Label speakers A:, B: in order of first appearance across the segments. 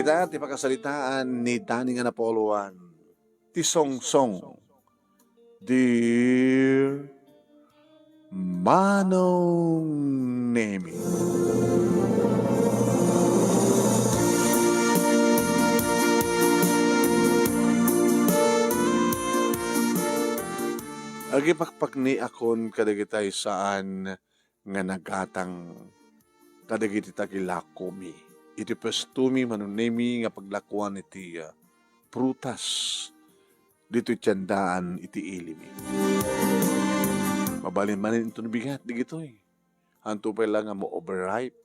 A: kita ti pakasalitaan ni Danny nga Napoluan. Ti song. Dear Manong Nemi. Agi pakpak ni akon kadagitay saan nga nagatang kadagiti tagilako mi. Iti pestumi manunemi nga paglakuan iti prutas dito tiyandaan iti ilimi. Mabalin manin ito nabigat di gito eh. Hanto pa lang nga mo overripe.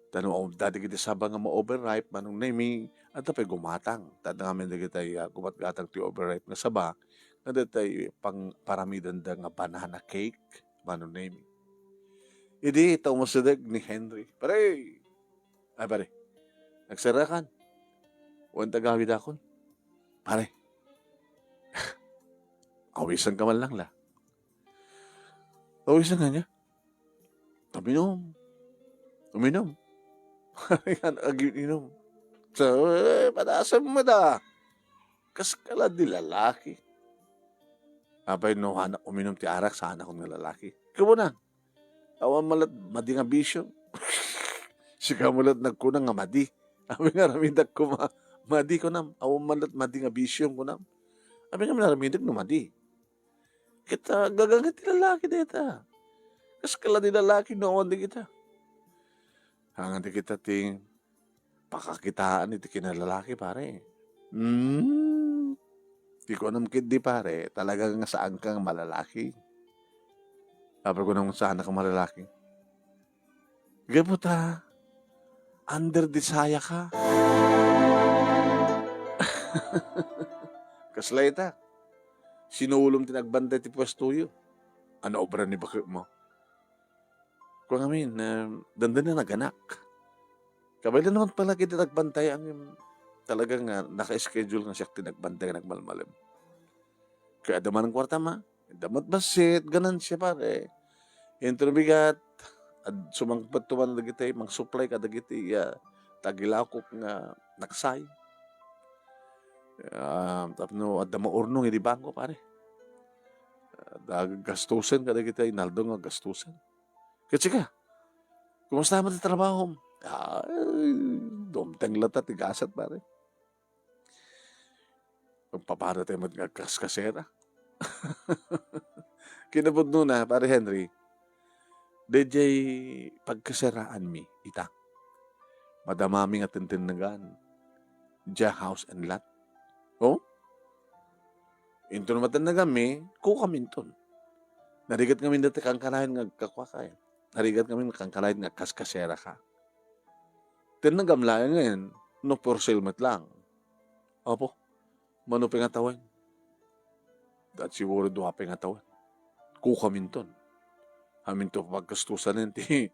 A: Tanong dati kita sabang nga mo overripe manunemi at tapay gumatang. Tanda nga di kita gumatgatang ti overripe nga saba. Nga datay pang paramidan da nga banana cake manunemi. Idi ito masadag ni Henry. Pare! Nagsarakan. Huwag tagawid akon. Pare. Awisan ka man lang la. Awisan ka niya. Uminom. Aginom. So, patasan mo da. Kaskala di lalaki. Abay no, anak uminom ti arak sa anak kong lalaki. Ikaw na. Awan malat madi nga bisyo. Siga malat nagkunang nga madi. Abi nga ramidag ko madi ko nam. Awan malat madi nga bisyo ko nam. Abi nga ramidag no madi. Kita gagangat ti lalaki dita. Kaskala di lalaki noon di kita. Hangan di kita ting pakakitaan iti kinalalaki pare. Di ko alam di pare, talagang saan kang malalaki. Sabi ko naman saan kang malalaki. Gabuta, under desaya ka. Kaslayta, sinulong tinagbanda ti pwestuyo. Ano obra ni bakit mo? Kung amin, dandan na naganak. Kabay naman pala kita nagbantay ang talagang naka-schedule nga siya tinagbantay nagmalmalim. Kaya daman ng kwarta ma, damat basit, ganan siya pare. Intro bigat, at sumangpat tuman na dagiti, mang supply ka dagiti, tagilakok nga naksay. Tapno, at damaurnong hindi bangko pare. Gastusan ka dagiti, inaldo nga gastusan. Kasi ka, kumusta mo sa trabaho? Domtang lata, tigasat pare. Pagpapara tayo magkaskasera. Kinabot na, pare Henry, DJ pagkaseraan mi, ita. Madamami nga tintinagan. Diya house and lot. Oh? Into na matinagan mi, kukaminton. Narigat kami dati kang kalahin nga kakwakay. Narigat kami kang kalahin nga kaskasera ka. Tinagamlayan ngayon, no for sale mat lang. Opo, manuping atawan. Dahil siguro duwaping atawan. Kukaminton. Amin to pagkastusan niti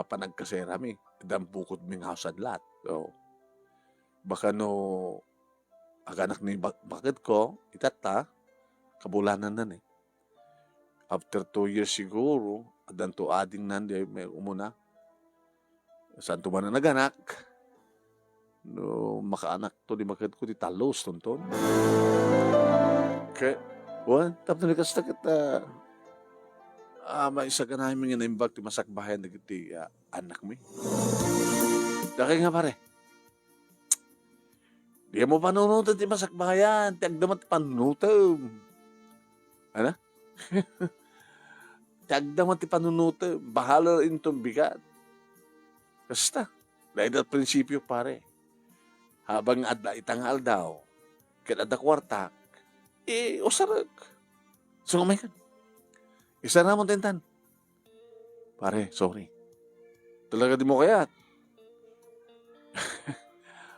A: panagkasera mi. Dampukot ming house and lot. So, baka no aganak ni bakit ko, itata, kabulanan na eh. After 2 years siguro, adan to ading nandi may umuna. Saan to man na naganak? No, makaanak to di bakit ko, di talos tonton. Okay. Wan, tapos na kasi kita, may isa ka namin nga naimbag ti masakbayan na ti anak mi. Daki nga pare. Di mo panunutan ti masakbayan, ti agdamat panunutan. Ano? Ti agdamat ti panunutan, bahala rin itong bigat. Basta, dahil at prinsipyo pare, habang adla itangal daw, kinada kwartak, usarag. So, may kan. Isa na mo tintan. Pare, sorry. Talaga di mo kayat.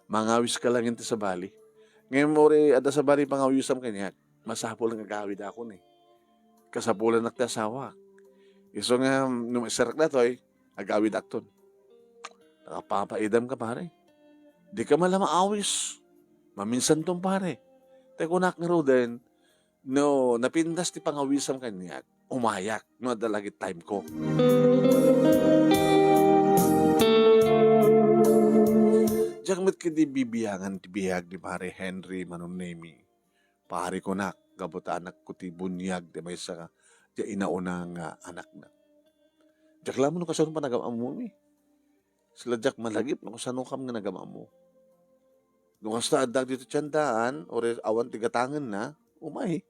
A: Mangawis ka lang ito sa bali. Ngayon mo rin, ada sa bali pangawisam kanya, masapol ang agawid ako ni. Kasapulan nagtasawa. Iso nga, nung isarak na to, agawid akton. Nakapapaidam ka pare. Di ka malamang awis. Maminsan tong pare. Tekunak nga din, no, napindas ti pangawisam kanya, umayak, no, dalagi time ko. Diyak met kidi bibiyangan ti biyag di pare Henry Manunemi. Pare ko nak, gabuta anak ko ti bunyag di may sa di inauna nga anak na. Diyak lamang no kasano pa nagamam mo mi. Sila diyak malagip no kasano kam nga nagamam mo. Nung hasta adag dito tiyandaan, ore awan tigatangan na, umay.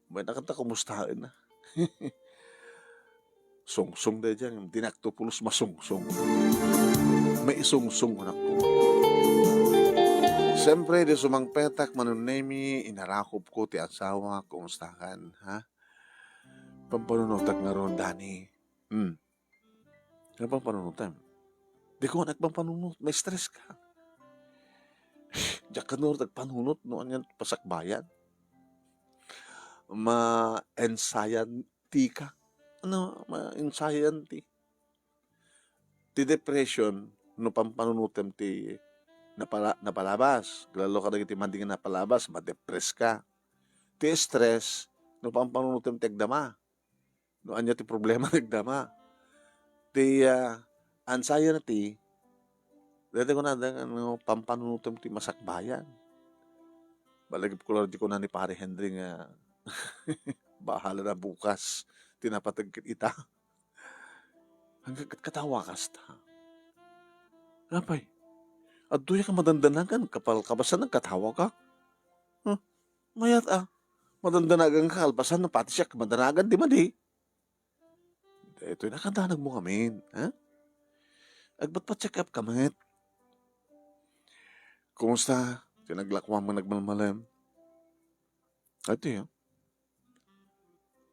A: May nakanta kumustahan na. Sungsong da dyan, dinaktupulos masungsong. May isungsong anak ko. Siyempre, di sumang petak manunemi, inarakop ko ti asawa, kumustahan, ha? Pampanunutak nga ron, Dani. Ano pampanunutan? Di ko nagpampanunut, may stress ka. Diyak ka no, nagpanunut, noon yan, pasakbayan. Ma-anxiety ka. Ano, ma-anxiety. Ti depression, no pampanunutem ti napalabas. Lalo ka naging timanding napalabas, ma-depress ka. Ti stress, no pampanunutem ti agdama. No anya ti problema nagdama. Ti anxiety, dati ko na ano, pampanunutem ti masakbayan. Balagip ko lang di ko na ni pare Henry nga bahala na bukas. Tinapatagkit ita. Hanggang katawa ka. Rapay, at doya ka madandanagan, kapal kabasan ng katawa ka. Mayat madandanagan ka, albasan ng pati siya, madanagan, di man di. Ito'y nakadanag mo kami, ha? Agbat pa check up kami. Kumusta? Tinaglakwa mo nagmalmalam. Ito yun.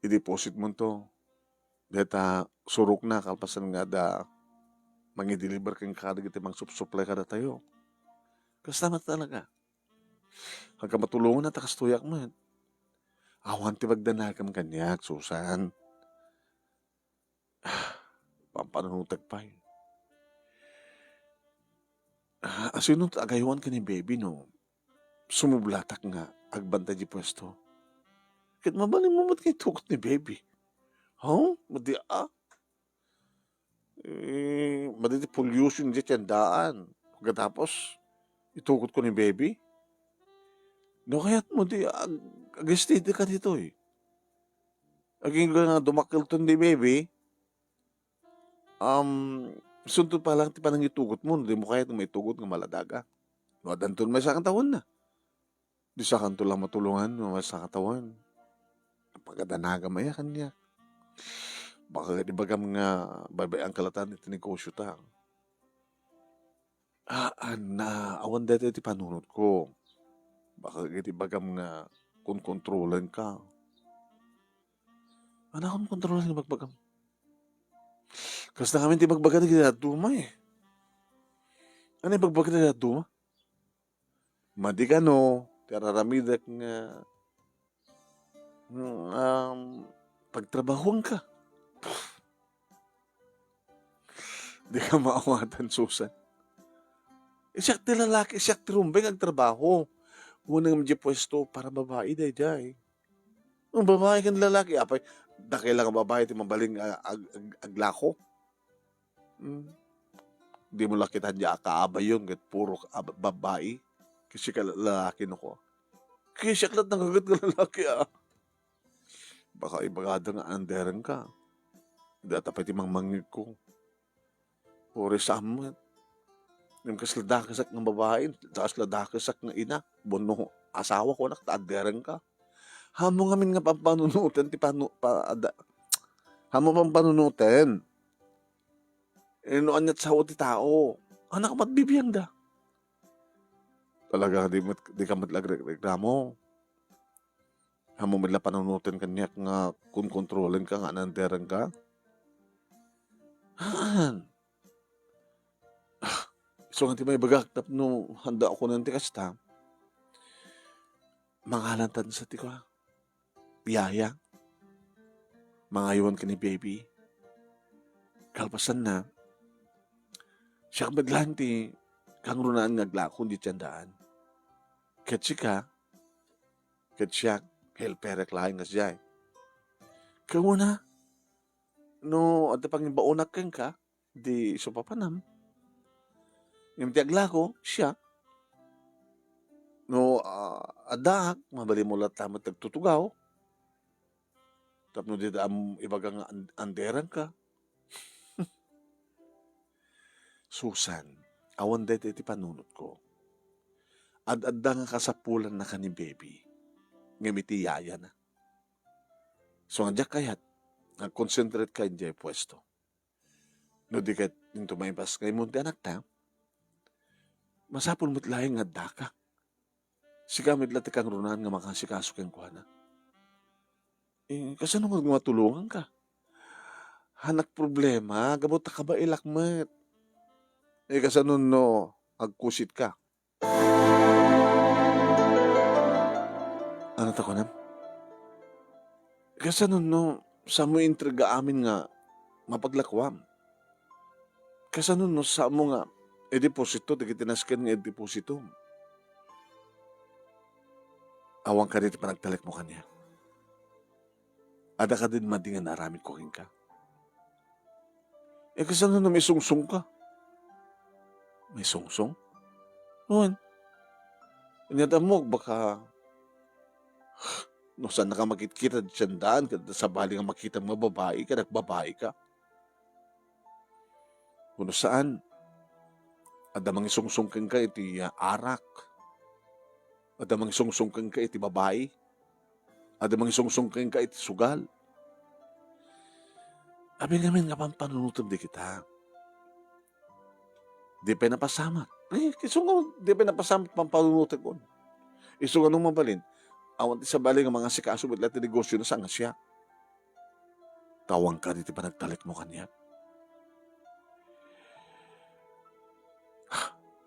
A: I-deposit mo to. Deta, surok na, kalpasan nga da, mangi-deliver kang kadag iti mang supply ka na tayo. Kasama talaga. Hanggang matulungan na takastuyak mo. Awan ti magdanagam kanyak, Susan. Pampanunutag pa yun. Asino agaywan ka ni baby, no? Sumublatak nga, agbanta di pwesto. Kit mabaling mo mat kay tukot ni baby. Madi maditi pollution di tiyandaan. Pagkatapos, itukot ko ni baby. No, kaya't mo di, agastidi ka dito eh. Aging nga dumakil to ni baby, sunod pa lang ti panang itugot mo, di mo kaya't may tugot nga maladaga. No, danton may sa katawan na. Di sa kanto lang matulungan, no, sa katawan. Pagkadanaga maya kanya. Baka di bagam nga babay ang kalatan iti negosyo ta. Awan dati ti panunod ko. Baka di bagam nga kung kontrolan ka. Ano akong kontrolan nga bagbagam? Kasi na kami ti bagbagan na ginaduma eh. Ano yung bagbagan na ginaduma? Madi ka no, tararamidak nga pagtrabahuan ka. Di ka maawatan, Susan. Siyak ti lalaki, siyak ti rumbeng ang trabaho. Unang medyo pwesto para babae, day. Ang babae kan lalaki, apay, dakila nga babae, ti mabaling aglako. Di mo lakitan niya kaabay yun, puro babae. Kasi ka lalaki no ko. Kaya siyak lahat ng kagat ka lalaki, Baka ibagada nga anderan ka. Data pa ti mangmangig ko. Ore sa amat. Yung kasladakasak ng babae, kasladakasak ng ina, bono, asawa ko, naktaadaran ka. Hamo ngamin nga pampanunutan, hamo pampanunutan. Inuan niya't sa ti tao. Anak ka matbibiyang da. Talaga, di ka matlagramo. Hamo madla panunutan kanyak nga kung kontrolin ka nga nanderan ka. So, nga ti may bagak no handa ako nanti kasta, mangalantan sa ti ka, biyaya, mangayawan ka ni baby, kalpasan na, siya kabaglan ti, kang runaan ngaglakon di tiyandaan. Ketsi ka, siya, helperek laing nga siya. Kaya na, no, at pang baunak kang ka, di so papanam, Yung tiagla ko, siya, no, adak, mabali mo lang tama tagtutugaw, tapno dito am ibagang anderan ka. Susan, awan dito iti panunot ko. Ad-adda nga kasapulan na ka ni baby, ngamiti yaya na. So, nga kayat, nag-concentrate ka dyan pwesto. No, di ka nito may bas kay munti anak ta, masapul mo't lahing nga daka. Sigamit lati kang runan nga makasikaso kang kuhana. Kasano mo matulungan ka? Hanak problema, gabot ka ba ilakmet? Kasano no, agkusit ka. Ano ta ko na? Kasano no, sa mo intriga amin nga, mapaglakwam. Kasano no, sa mo nga, deposito, tigitinaskan nga deposito. Awang ka dito panagtalik mo kanya. Ada ka din madingan na aramid ko ka. Kasano na may sungsong ka? May sungsong? Noon. Inyata mo, baka no saan na ka makikita dyan sa bali nga makita mga babae ka, nagbabae ka. Kuno saan? Ada mga sungsong ka iti arak. Ada mga sungsong ka iti babae. Ada mga sungsong ka iti sugal. Abi namin nga pampanunutom di kita. Di pa napasama. Kisungo, di pa napasama pampanunutom ko. Isungo nung mabalin. Awan ti sa bali nga mga sikaso mit lati negosyo na sanga siya. Tawang ka dito pa nagtalik mo kanya.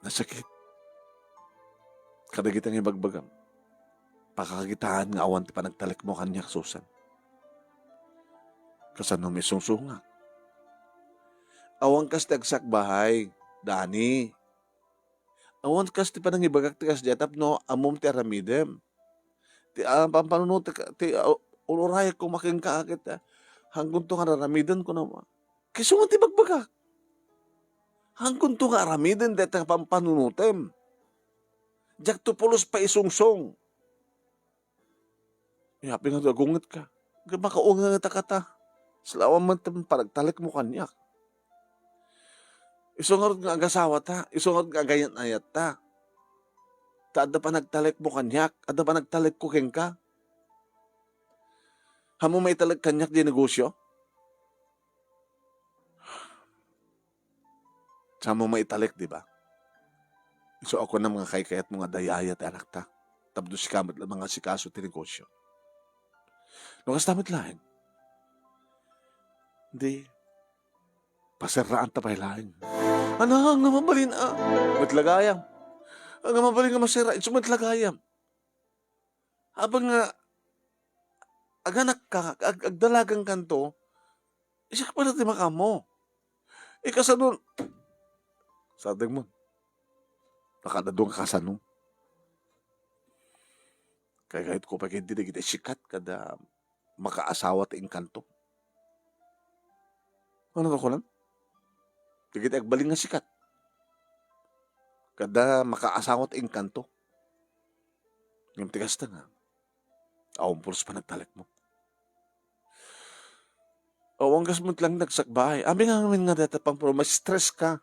A: Nasakit. Kadagitang ibagbagam. Pakakagitaan nga awan ti pa nagtalik mo kanya, Susan. Kasano may sungsunga. Awan kas tagsak bahay, Dani. Awan kas ti panang ibagak ti kas jatap no, amom ti aramidem. Ti pampanunod ti ururay ko making kaakit hanggang to nga aramidan ko na. Kisungan ti bagbagak. Hanggang to nga aramidan dito pampanunutem. Jak to pulos pa isungsong. Yapi nga gagungit ka. Makaunga nga kata. Salawan man paragtalik mo kanyak. Isungarod nga agasawa ta. Isungarod nga agayan ayat ta. Ada pa nagtalik mo kanyak. Ada pa nagtalik ko keng ka. Hamo may talag kanyak di negosyo? Sa mo may talik, di ba? So ako na mga kayat mga dayayat anak ta. Tapos si kamot lang mga sikaso ti negosyo. Lukas tamit lain. Hindi. Pasaraan ta pa lain. Ano, ang namabalin matlagayam. Ang namabalin nga masira. Ito matlagayam. Habang nga, aganak ka, agdalagang kanto, isa ka pala ti makamo. Kasanun, sadag mo, nakadadong kasanun. Kaya kahit ko pa hindi na kita sikat kada makaasawa ti inkanto. Ano ka ko lang? Kita agbaling nga sikat. Kada makaasawa ti inkanto. Yung tigas na nga. Awang pulos pa nagtalik mo. Awang gas mo lang nagsakbahay. Abi nga namin nga data pang pero mas stress ka.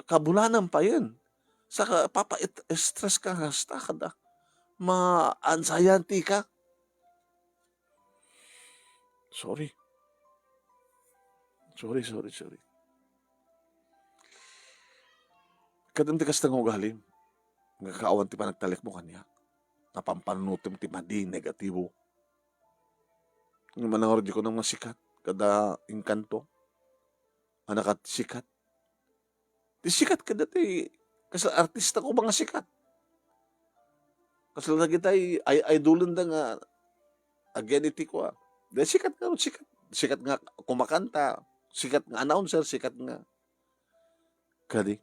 A: Kabulanan pa yan. Saka stress ka hasta kada. Ma-anxiety ka. Sorry. Kadang tikas na ugalim. Nga kaawan ti pa nagtalik mo kanya. Napampanunutim ti madi negatibo. Nga manangor di ko ng mga sikat. Kada inkanto. Anak at sikat. Ti sikat kada ti. Kasi artista ko mga sikat. Kasi lagi tayo idolon da nga. Again iti ko Dahil sikat nga. Sikat nga kumakanta. Sikat nga announcer. Sikat nga. Kadi.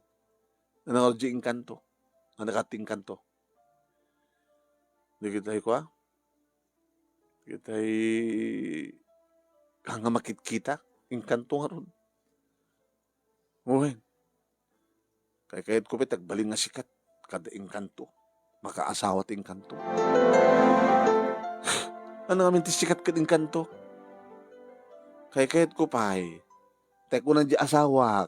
A: Nanangor di inkanto. Anak at inkanto. Di kita ko Kita'y nga makit kita, inkanto nga ron. Uy, kay kahit ko tagbaling nga sikat, kada engkanto, makaasawa ti engkanto. Ano nga ti sikat kad engkanto? Kay kahit ko pa'y, tek ko nang di asawa,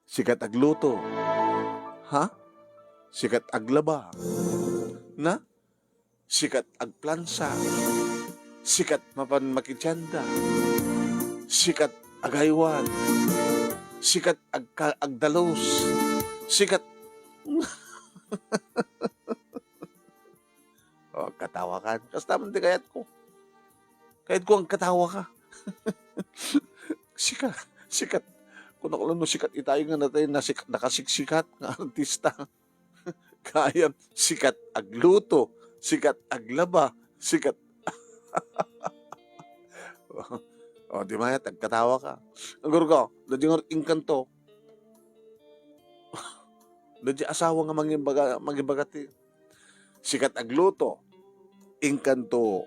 A: sikat agluto, ha? Sikat aglaba, na? Sikat agplansa, sikat mapan makitsanda, sikat agaywan, sikat agdalos, sikat, oh, katawa ka. Kas naman di kayat ko. Kahit ko ang katawa ka. Sikat, sikat. Kung ako lang no sikat itayo nga natin na nakasiksikat nga artista. Kaya sikat agluto, sikat aglaba, sikat. O, di mayat, agkatawa ka. Ang guro ko, dadyo nga ingkanto. Dadyo asawa nga magibagati. Sikat agluto, ingkanto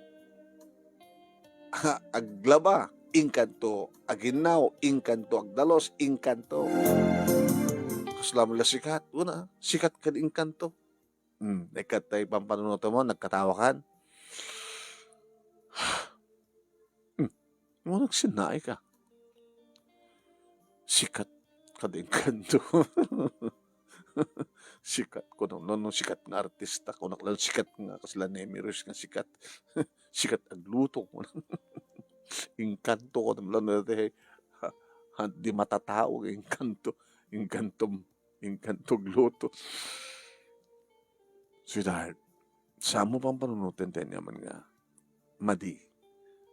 A: aglaba, ingkanto aginaw, ingkanto agdalos, ingkanto. Kaslam la sikat, una, sikat ka ingkanto. Nekat tayo pampanunoto mo, nagkatawa kan. Mo nagsinay ka. Sikat ka ingkanto. Sikat ko no sikat nga artista ko naklan sikat nga kasla Nemiros nga sikat. Sikat agluto ko. Ingkanto ko namlan natin di matatao ingkanto gluto. Sweetheart, sa mo pang panunutin naman nga madi.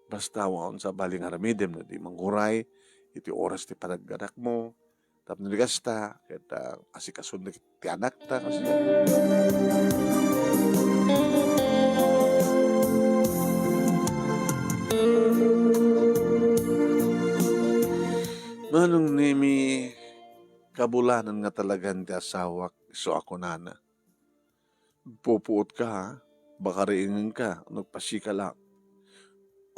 A: Basta waon sa baling aramidem na di mangguray iti oras ti panagganak mo. Tapos nagasta, kita asikasun na ti anak ta kasi. Manong nimi kabulanan nga talagang ti asawak so ako nana. Pupuot ka ha, baka riingin ka, nagpasika lang.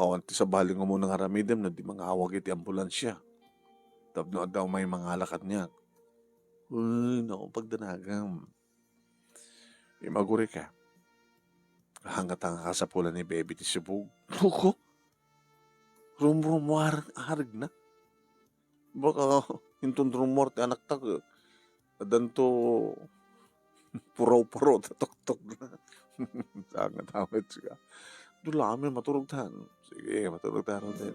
A: O, anti sa baling mo ng aramidem na di mga awag iti ambulansya. Tapno daw may mga alakat niya. Uy, naku, pagdanagam. Imaguri ka. Hangat ang kasapulan ni baby ti Sibug. Loko. Rumrumwar harag na. Baka hintun rumor ti anak ta. Adanto puraw-puraw tatok-tok na. Sangat awet siya. Dulami maturog tan. Sige, maturog tan din.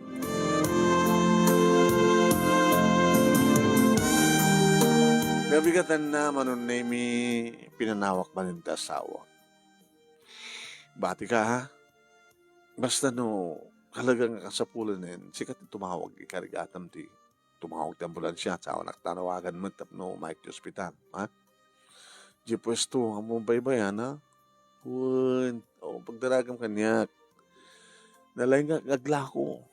A: Nabigatan na manon nemi pinanawak man yung asawa. Bati ka ha? Basta no, halagang kasapulan na yun, sikat tumawag ikarigatam ti tumawag ti ambulansya sa anak tanawagan mo tapno Mike ti ospital. Ha? Di pwesto, ang mong baybayan ha? Uwan, o pagdaragam kanyak. Nalay nga gaglako.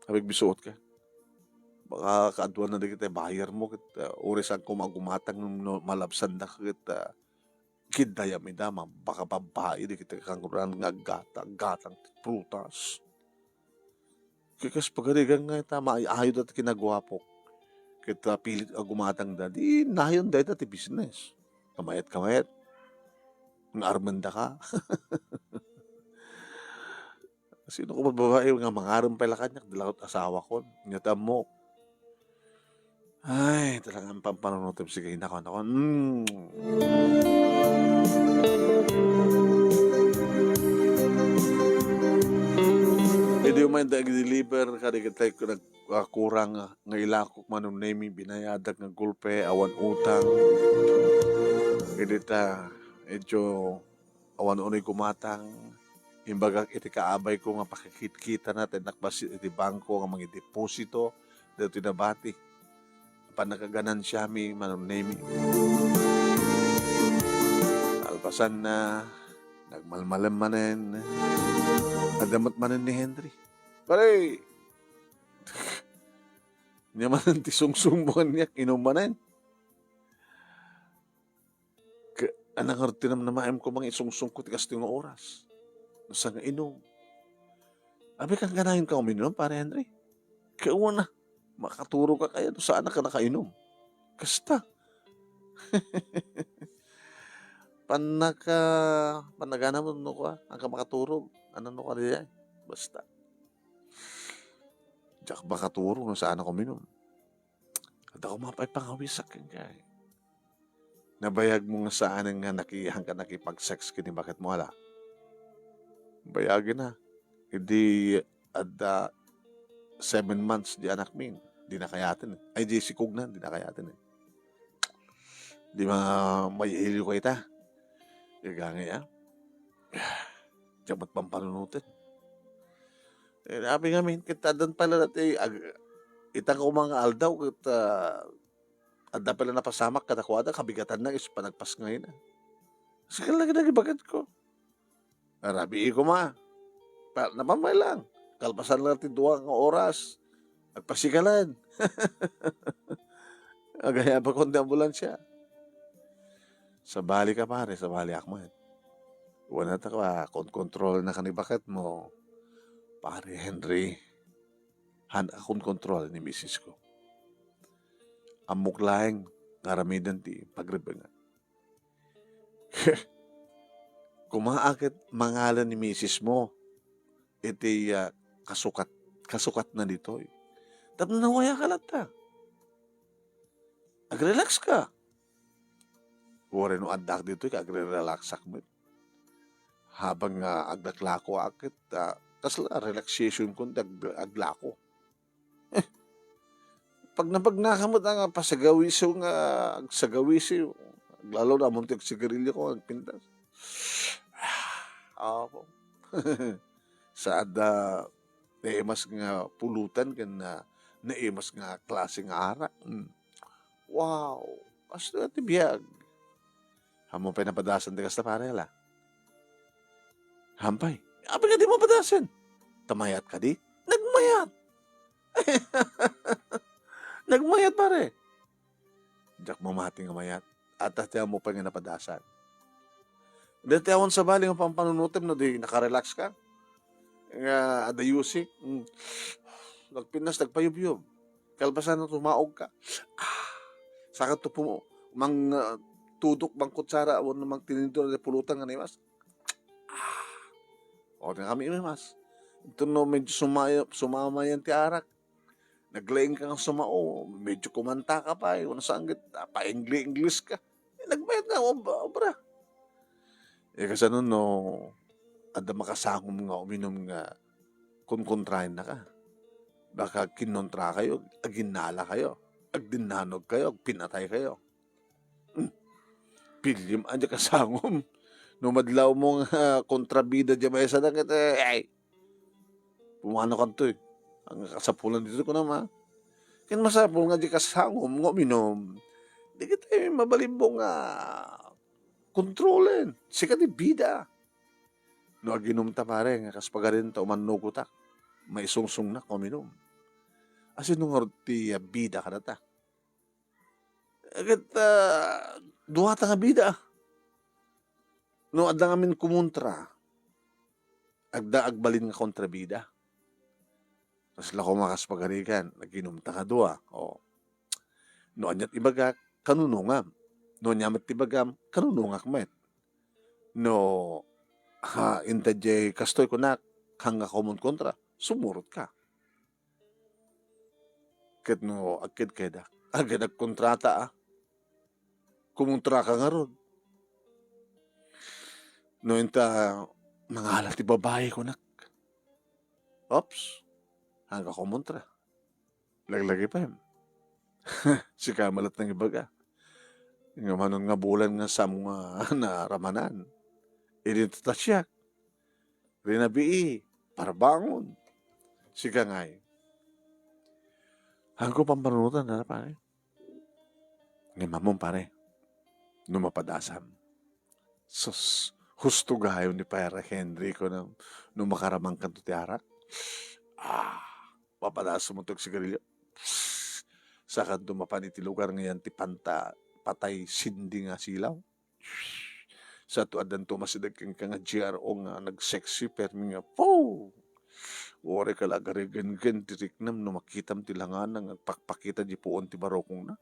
A: Habig bisuot ka. Baka kaadwan na di kita bayar mo kita urisan ko magumatang no malabsan na kita kidaya mi dama baka babae di kita kanguran nga gatang prutas kikas pagarigan nga ita maayo dati kinagwapo kita pilit gumatang da di nayon da ita ti business kamayat nga armanda ka sino ko babae nga mangaram pala kanyak dilakot asawa ko nyata mo. Ay, talagang pampanunutin sige nako. Hindi mo yung deliver kadi kita kurang nga ilakok manong nemi binayadag nga gulpe awan utang. Hindi ta medyo awan unoy kumatang. Imbaga iti kaabay ko nga pakikita natin nakbasi iti bangko nga mga deposito dito tinabati. Panagaganan siya mi manong nemi. Alpasan na nagmalmalam manen nadamat manen ni Henry. Pare niya manen ti sungsumbuan niya inumanen. Anang arti naman na maem ko mga isungsung ko tikas tinong oras. Nasa nga inom. Abi kang ganahin ka uminom pare Henry. Kauna Makaturo ka kaya doon saan ka nakainom. Kasta, panaka, panagana mo no ka, ang ka makaturog. Ano no ka diya? Basta, diyak makaturo no saan ako minom. At ako mapaypangawisak kan kay. Nabayag mo nga saan nga nakihang ka nakipag-sex kini bakit mo ala? Bayagin na. Hindi ada 7 months di anak min. Di na kayatin eh. Ay di si Kugnan, di na kayatin eh. Di may hiliw ka ita. Igangay ah. Jamat pampanunutin. Eh, sabi nga min, kita doon pala natin, itang mga aldaw, kita, ada pala napasamak kadakwada, kabigatan na, is panagpas ngayon na. Sige lagi na bakit ko. Arabi ko ma. Napamay lang. Kalpasan lang natin 2 oras. Nagpasikalan. Agaya pa kundi ambulansya. Sa bali ka pare, sa bali akman. Wala na ka, kontrol na kanibakit mo. Pare Henry, akong kontrol ni misis ko. Amok laing naramidan ti pagribangan. Kumaakit mangalan ni misis mo, iti kasukat na dito. Tapos nawaya ka lang ta. Ag-relax ka. Wala no adak dito, ag-relax akmet. Habang agdaklako akit, kasla relaxation ko, aglako. Pag nakamot nga pasagawiso nga, agsagawiso, lalo na muntik sigarilyo ko, pintas. Ako. Saad naimas nga pulutan kan naimas nga klaseng ara. Wow. Basta ati biyag. Hamo pa napadasan di kasta pare la. Hampay. Abi nga di mo padasan. Tamayat ka di? Nagmayat. Nagmayat pare. Diyak mamating nga mayat. At atiyan mo pa nga napadasan. Dati awon sa bali nga pampanunutim na di nakarelax ka. Nga adayusik. Nagpinas, nagpayub-yub. Kalbasan na tumaog ka. Sakat to po mang tudok bang kutsara awon namang tinidor na pulutan nga naimas. O na kami imas. Ito no medyo sumama yan ti arak. Naglaing ka ng sumao. Medyo kumanta ka pa. Una sa anggit. Pa-English ka. Nagbayad nga. Obra. Kasi ano no. Ada makasangom nga uminom nga. Kunkontrahin na ka. Baka kinontra kayo. Aginala kayo. Agdinanog kayo. Pinatay kayo. Pilim. Anya kasangom. Numadlaw mong kontrabida dyan may isa na kita. Pumano ka to eh. Ang kasapulan dito ko naman. Kaya masapul nga di kasangom nga uminom. Di kita mabalimbong nga kontrolin. Sika di bida. No aginom ta pare nga kaspagarin ta umanugutak. May sungsung na uminom. Asin nung ti bida ka na ta. Agad duha ta nga bida. No adda ngamin kumontra. Agbalin nga kontrabida. Tapos lako makaspagarikan, naginom ta ka dua. O, no anyat ibaga, kanunungam. No nyamat ibagam, kanunungak met. No, intajay kastoy ko na, hanga komon kontra, sumurot ka. Ket no, agkid keda. Agad nagkontrata Kumontra ka nga ron. No, inta, nangalat ti babae ko nak. Ops. Hanggang kumontra. Laglagi pa yun. Si kamalat ng ibaga. Nga manon nga bulan nga sa mga naramanan. Idinita siya. Rinabii. Parbangon. Si kangay. Hanggang pampanunutan na pare. Nga mamong pare. Numapadasam. Sus. Husto gayon ni Pare Henry ko nung makaramang kanto ti arak. Papadasa mo itong sigarilyo. Sa kanto mapaniti lugar ngayon ti patay sindi nga silaw. Sa tuadan to masidag kang nga GRO nga nagsexy permi nga po. Ore ka lagarigan-gan tiriknam no makitam tilangan ng pakpakita di puon ti barokong na.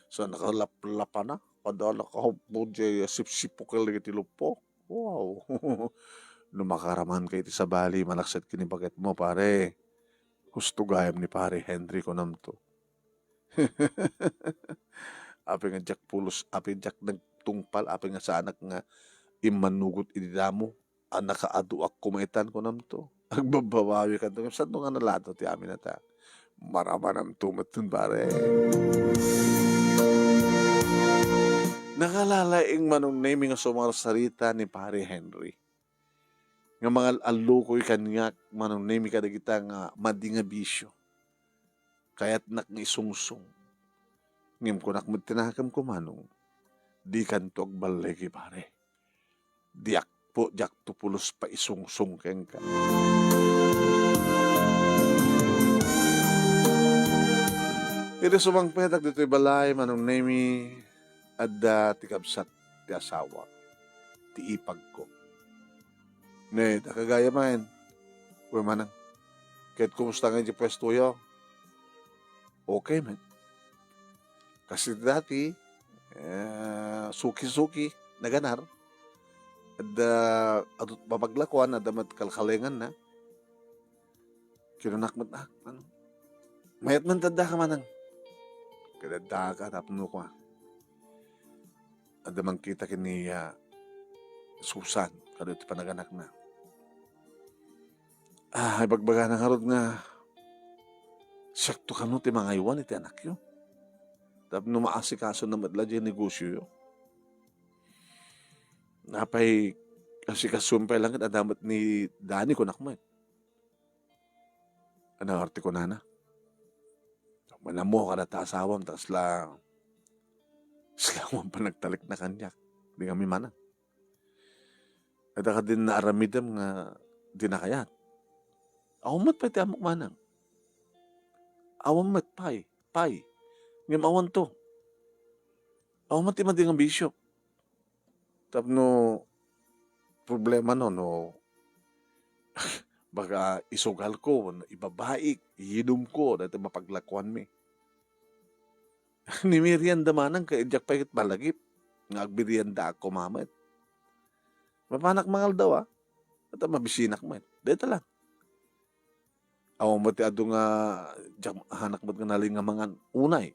A: Sa nakalaplapa na. Kadala kahupo di sipsipo ka lagi ti lupo. Wow. No makaraman kay ti sabali malaksat kini baget mo pare. Gusto gayam ni pare Henry ko namto. Api nga jak pulos, api jak nagtungpal, api nga sa anak nga imanugot ididamo. Anak kaadu ak kumaitan ko namto. Agbabawawi ka to. Saan nga nalato ti amin na ta? Marama ng tumat dun pare. Nakalalaing manong naming nga sumarsarita ni pare Henry. Nga mga alukoy kanya manong naming kadagita nga madi nga bisyo. Kaya't naknisungsong. Ngim ko nakmutinakam ko manong. Di kanto agbalegi pare. Diak po jak tupulos pa isungsong keng ka. Ito sumang petak dito'y balay manong nemi adda ti kabsat ti asawa ti ipag ko. Ne, nakagaya man. Uy manang, kahit kumusta nga di pwesto yo? Okay man. Kasi dati, suki-suki, naganar. Adda adut babaglakuan, adda matkalkalengan na. Kinunakmat na. Mayat man tanda ka manang. Kadada ka, tapno ko. Adda man kita kini Susan, kada iti panaganak na. Ibagbaga na karod nga, sakto ka no ti mga iwan iti anak yo. Tapno maasikaso na madla di negosyo yo. Napay asikasumpay lang at adamat ni Dani ko nakmat. Ano arte ko nana? Manamo ka na ta asawam, takas lang. Silang pa nagtalik na kanyak. Di kami manang. At ka din na aramidam nga dinakayat. Awamat pa iti amok manang. Awamat pay. Ngam awan to. Awamat ti madi nga bisyo. Tapno problema no baga isugal ko, ibabaik, iinom ko, dati mapaglakuan mi. Ni merienda manang kay jak pagit balagip. Nga agbirienda ako mamat. Mapanak mangal daw at mabisinak mo. Dito lang. Awa mo ti ado nga jak hanak mo nga naling nga mga unay.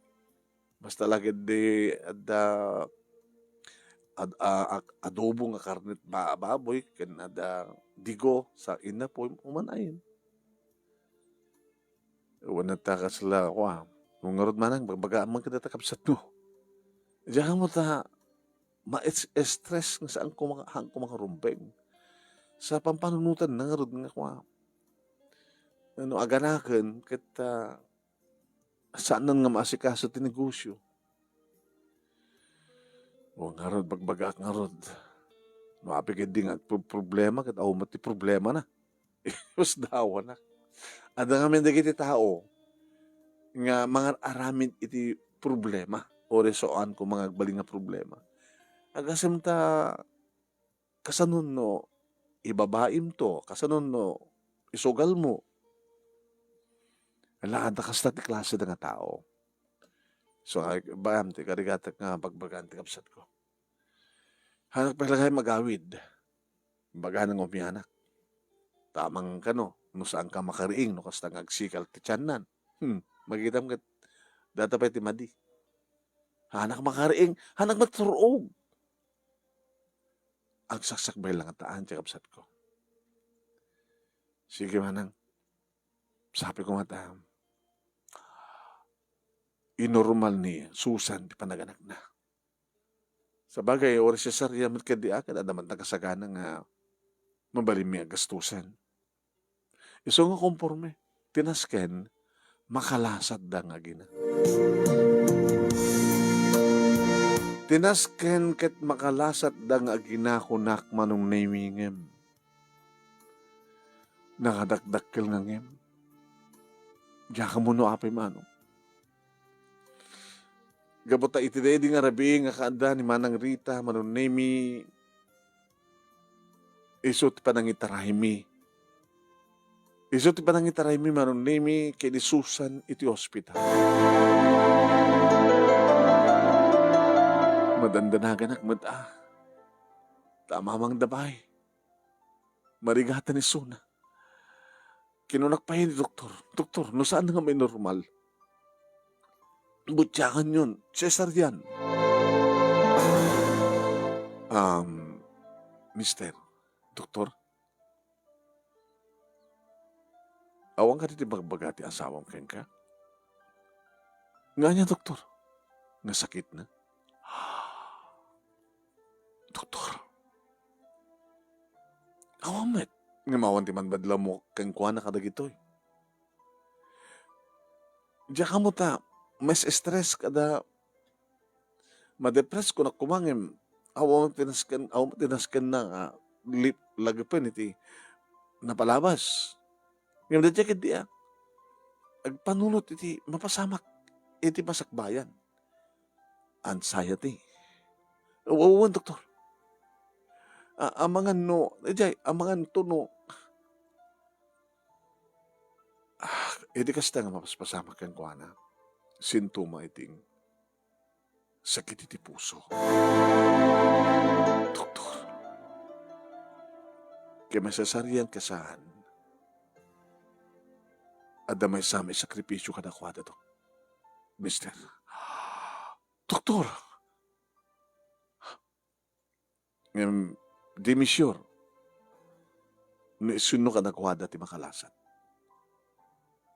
A: Basta lagi di adobo nga karnet baboy ken ada digo sa ina po umanayin. Wana ta kasla ko kung ngarod manang baga man kita takapsat no. Diyan mo ta ma-stress nga saan ko mga rumbeng. Sa pampanunutan na ngarod nga ko ano aganaken ket saan nga maasikaso ti negosyo. O ngarod bagbagak ngarod. Mapigid din nga problema ket awmat ti problema na. Mas dawa na. Ada nga men dagiti tao nga mga aramin iti problema o resoan ko mga agbaling nga problema. Agasem ta kasanon no ibabaim to, kasanon no isugal mo. Alaan ta kasta ti klase da nga tao. So bayam ti karigatak nga pagbagan ti kapsat ko. Hanak palagay magawid. Baga ng umianak. Tamang kano, no saan ka makariing, no kasta nga agsikal ti tiyanan. Magitam kat data pa ti madi. Hanak makariing, hanak maturuog. Agsaksakbay lang at taan ti kapsat ko. Sige manang. Sabi ko mata, inormal ni Susan ti panaganak na. Sa bagay, oras siya sarya magkadiakan, adaman nakasagana nga mabalim mi agastusan. Iso nga komporme, tinasken, makalasad da nga gina. Tinasken ket makalasad da nga ginakunak manong namingem. Nakadakdakkel nga ngem. Diya ka mo no apay manong. Gabota iti di nga rabi nga kaanda ni Manang Rita, manong nemi, isot pa nang itarahimi. Iso ti panangitaray mi manon nimi kay ni Susan iti ospital. Madandanagan akmat tamamang dabay. Marigatan ni Suna. Kinunak pa yun ni doktor. Doktor, no saan nga may normal? Butyakan yun. Cesarean. Mister, doktor, awang ka diti magbagati asawang keng ka? Nga niya, doktor. Nasakit na. Doktor. Awang met. Nga mawan ti man badla mo keng kuha na kadagitoy. Diya ka mo ta, mas stress kada madepress ko na kumangim. Awang tinaskan na lip lagi pa niti napalabas. Ngayon na diya diya. Agpanunot iti mapasamak iti masakbayan. Anxiety. Wawan, doktor. Amangan no, amangan to no. Iti kasta nga mapaspasamak kang kuana. Sintuma iting sakit iti puso. Doktor, kaya masasarian kasahan, adamay sa may sakripisyo kadakwada to. Mister, doktor, di mi sure, sino kadakwada ti makalasat.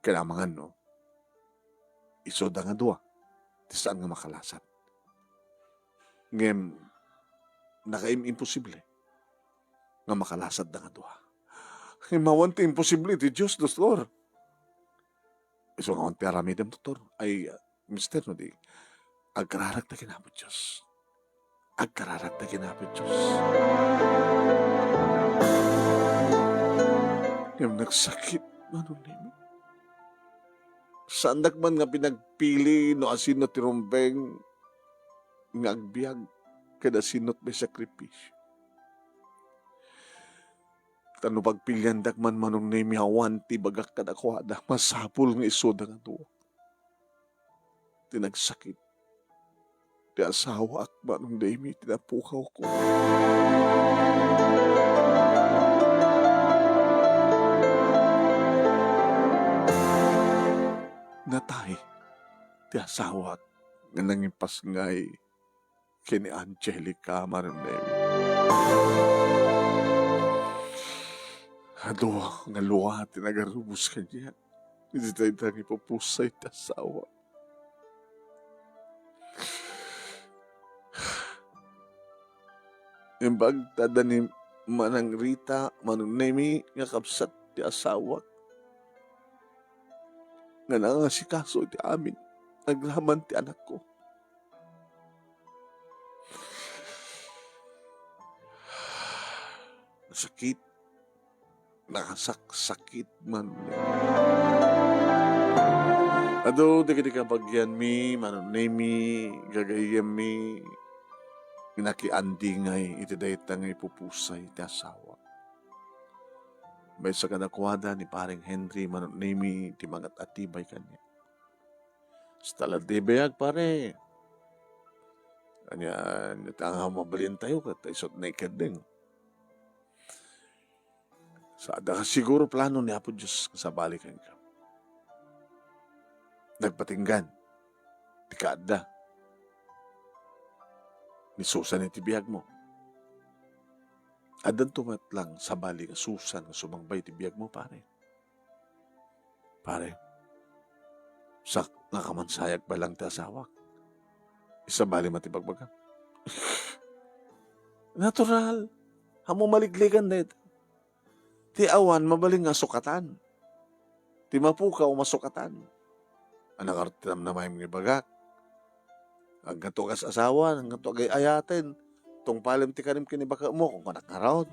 A: Kailangan no, isoda nga dua, ti saan nga makalasat. Ngayon, imposible nga makalasad na nga dua. Mawan ti imposible ti Diyos, doktor. Iso nga ti aramidem, doktor, ay, mister, no di, agkararag na kinapot Diyos. Agkararag na kinapot Diyos. Ngayon, nagsakit, manunin. Saan man nga pinagpili no asino ti rumbeng nga agbiag kada sinot may sakripisyo. Tano pagpilian dakman manong na imihawan ti bagak kadakwada masapul nga isoda nga to. Tinagsakit. Ti asawa ak manong na imi tinapukaw ko. Natay, ti asawa nga nangipas ngay kini Angelica Marinelli. Ado, nga luwa, tinagarubos ka niya. Hindi tayo tangi pupusay ti asawa. Yung bagtada ni Manang Rita, Manunemi, nga kapsat ti asawa. Nga nangasikaso ti amin, naglaman ti anak ko. Nasakit, nakasaksakit man. Ado, di ka bagyan mi, manunemi, gagayam mi, nakiandingay, iti dayta nga ipupusay ti asawa. May sa kadakwada ni paring Henry manunemi ti mangat atibay kanya. Stala debeag pare. Kanya, ang mabalin tayo kat isot naked din. Sa ada siguro plano ni Apo Diyos sa balikan ka. Nagpatinggan. Ti kaada. Ni Susan iti biyag mo. Adan tumat lang sa bali nga Susan nga sumangbay ti biyag mo, pare. Pare, sak nakamansayag ba lang ti asawak? Isa bali matibagbaga. Natural. Hamo maligligan na ito. Ti awan mabaling nga sukatan. Ti mapukaw masukatan. Anang artiram na may mga bagak. Ang katugas asawa, ang katugay ayaten. Tong palim ti kanim kinibaka mo kung kanak around.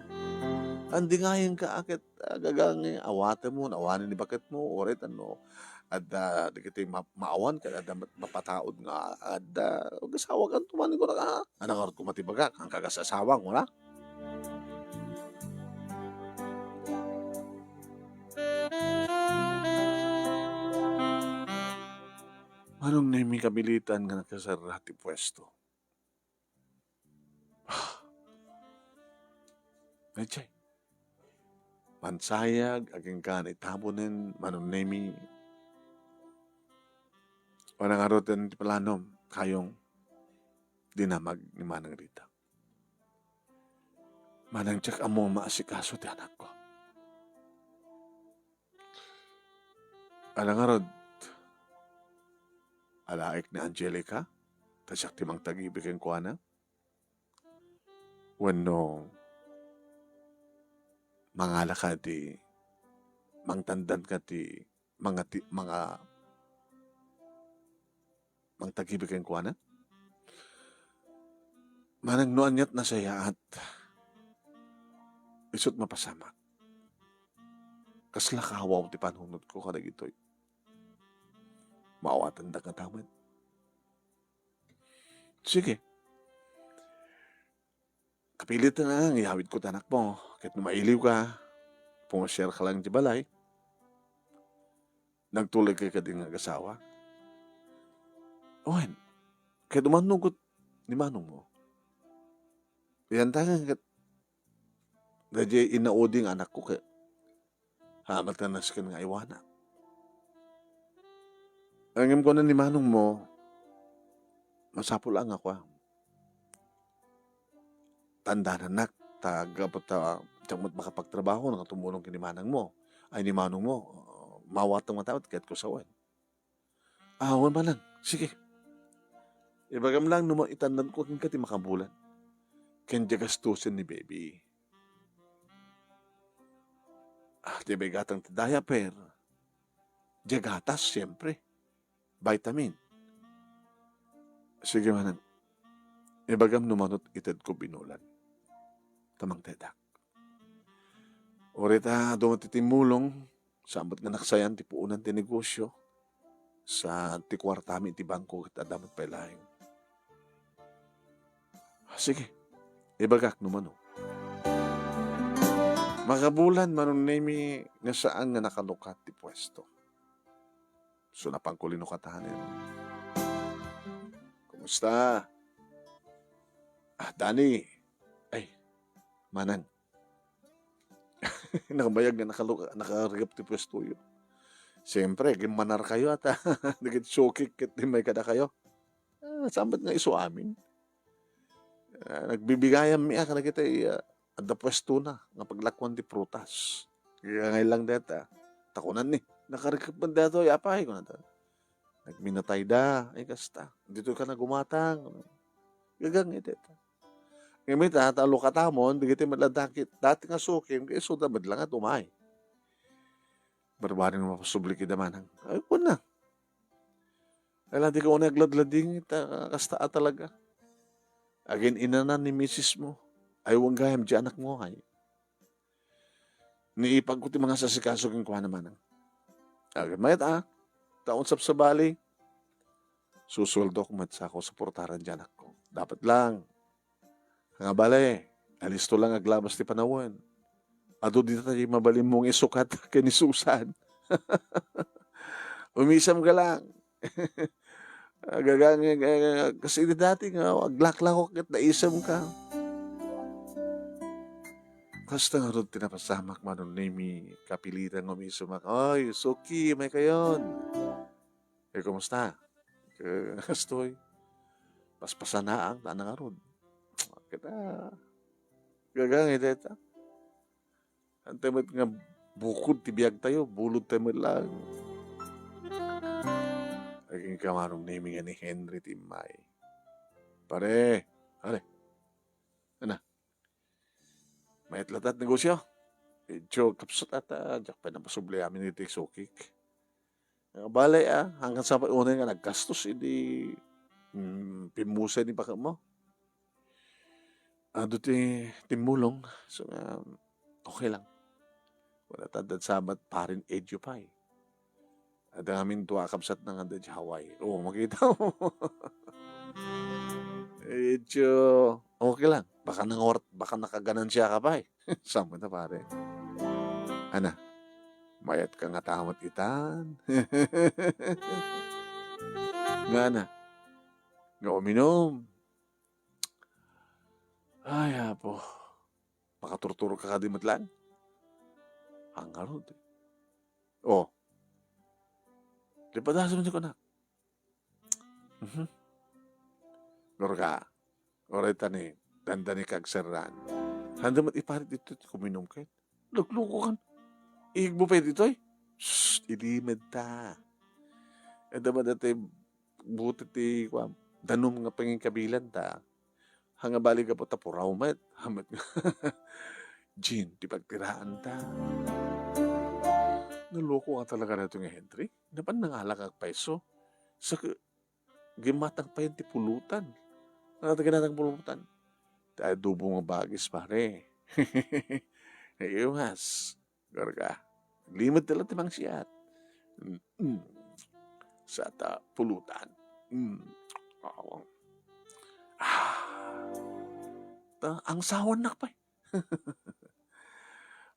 A: Andi nga yung kaakit gagangi awate mo, awanin ni bakit mo, orit ano. At di kita maawan ka, at mapataod nga, at asawa ka, tumanin ko na ka. Anang arot ko matibagak, ang kagas asawang, wala? Anong nami kabilitan nga nakasarra ti pwesto? Medjay, mansayag, aging kan itabonin, manong nami, wanang aroten ti planom, kayong dinamag ni Manang Rita. Manang tsak amo maasikaso ti anak ko. Alang arod, alaik ni Angelica, tasyak timang tag-ibig ang kuana. Wano, mangala ka di, mangtandan ka di, mga mang tag-ibig ang kuana. Manang nuanyat na saya at isot mapasama. Kasla kahawaw ti panunod ko kada gitoy. Maawatan da katamad. Sige. Kapilit na nga, ihawid ko tanak mo. Kahit mailiw ka, pumashare ka lang di balay. Nagtuloy kay ka din ng asawa. Owen, kaya dumanugot ni manong mo. Yan tangan kat dadya inauding anak ko kaya hamat ka nas ka nga iwana. Ang ko na ni manong mo, masapo lang ako. Tanda na nak, tagapata, tiyang makapagtrabaho, nakatumulong kini manang mo. Ay ni manong mo, mawatang matawat, kahit ko sawan. Awan man lang, sige. Ibagam lang, itandan ko kung kati makabulan. Ken gastusin ni baby. Di ba gatang diaper? Gatas, siyempre. Vitamin. Sige manan. Ibagam numanot ited ko binulan. Tamang tedak. Orita dumatitimulong, sambat nga naksayan ti puunan ti negosyo, sa ti kwartami ti bangko at dapat pailaing. Sige, ibagak numano. Makabulan manon nemi nga saan nga nakalukat ti pwesto. So napangkulino katahanin. Kumusta? Dani. Ay, manan. Nakabayag nga nakarigap ti pwesto yun. Siyempre, gimanar kayo at nagit sukik at may kada kayo. Sambat nga iso amin. Nagbibigayan miya ka na kita at the pwesto na nga paglakwan ti prutas. Kaya ngayon lang deta. Takunan ni. Nakarikap man dato, yapay ko na ta. Nagminatay da, ay kasta. Dito ka na gumatang. Gagang deta. Ngayon talo katamon, digiti madladakit. Dati nga sukim, kaya suda madlang at umay. Barbaring mapasubli kidamanang. Ay po na. Kaya di ko nagladlading, kasta talaga. Again, inanan ni misis mo. Ay huwag gayam di anak mo, ay. Niipag ko ti mga sasikaso kong kuha naman. Agad mayat taon sa bali. Susuldo ko matsa ko sa portaran di anak ko. Dapat lang. Nga bale, alisto lang aglabas ti panawon. Ado dito tayo mabalim mong isukat kay ni Susan. Umisam ka lang. Kasi dati nga, aglakla ko kit naisam ka. Kasta nga rin tinapasamak manon nemi kapilitan ng umisam. Ay, Suki, may kayon. Kumusta? Kastoy. Paspasan na ang tanang arod. Kita, gagangin dito. Ang temat nga bukod tibiyag tayo, bulod tayo lang. Naging kamarong naming ni Henry Timay. Pare, ano? May atlatat negosyo. Medyo kapsot ata, jak pa napasubli amin ni Tiksokik. Balay hanggang sa una nga naggastos, hindi pimusay ni baka mo. Doon timulong, so okay lang. Wala tadad sabat parin edupay. At ang aming tuwa kapsat na nga dad Hawaii. Oo, makita mo. Medyo okay lang. Baka nakaganan siya ka pa eh. Sama na pare. Ana, Mayat ka nga tamat itan. Nga na, nga uminom. Ay, apo. Makaturturo ka di matlan. Ang harod. Oh, di pa dasan ko na. Gor ka. Oray tani, dandani kagsaran. Handa mat iparit dito, kuminom kayo. Lugluko kan. Ihigbo pa dito eh. Shhh, ilimad ta. E daman dati, buti ti, danom nga panging kabilan ta. Hanga bali ka po tapuraw mat. Hamat nga. Jin, di pagtiraan ta. Naloko ka talaga na ito nga Henry. Napan nangalak ang peso. Sa gimatang pa yung tipulutan. Nakataga na ng pulutan. Dahil dubo nga bagis pare. Iyungas. Garga. Limad tala timang siyat. Sa ta pulutan. Ang sawan na pa.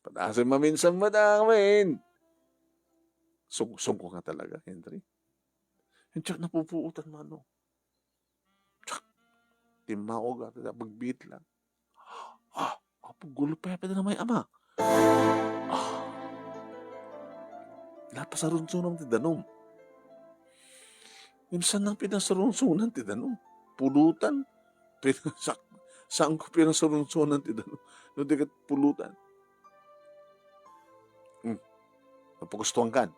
A: Patasin maminsan madangin. Sungko nga talaga, Henry. Tsak napupuutan man, no? Tsak. Timaog at magbit lang. Gulo pa na may ama. Napasarunsunan ti danom. Minsan nang pinasarunsunan ti danom. Pulutan. Saan ko pinasarunsunan ti danom? No, di kat pulutan. Napagustuhan kan.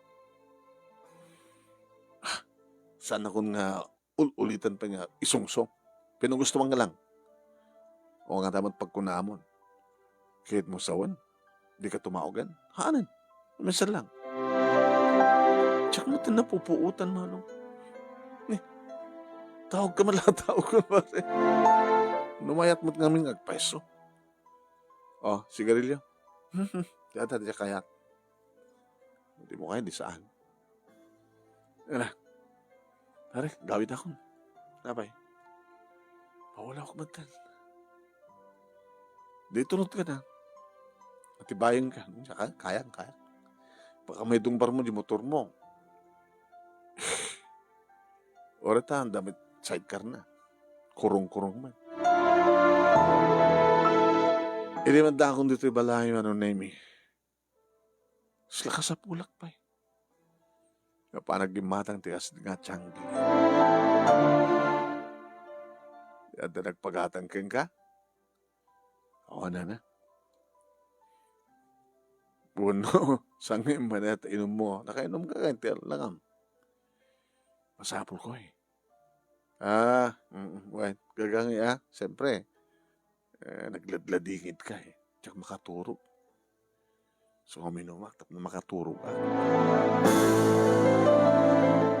A: Saan ako nga ulitan pa nga isungsong. Pinugustuhan nga lang. O nga dapat pagkunamon. Kahit mo sawan, di ka tumaogan. Haanan. Minsan lang. Tsak mo ito napupuutan, manong. Tawag ka man lang, tawag ka man. Numayat mo't ngamin agpeso. Oh, sigarilyo. Tiyata, di kayat. Hindi mo kaya, di saan. Ano? Pare, gawid ako. Napay. Pawala ako mantan. Di tunod ka na. Atibayan ka. Kaya. Baka may dungbar mo di motor mo. Orata, ang damit sidecar na. Kurong-kurong man. Hindi man dakong dito ibalayo name. Sila ka sa pulak pa eh. Kapanag gimatang tigas nga tiyanggi. At nagpagatang ka? Oo na. Puno, sangin man at inom mo. Nakainom ka kayo, langam. Masapol ko eh. Gagangi siyempre. Nagladladingit ka eh. Tsaka makaturo. So kuminumak, tap na makaturo ka.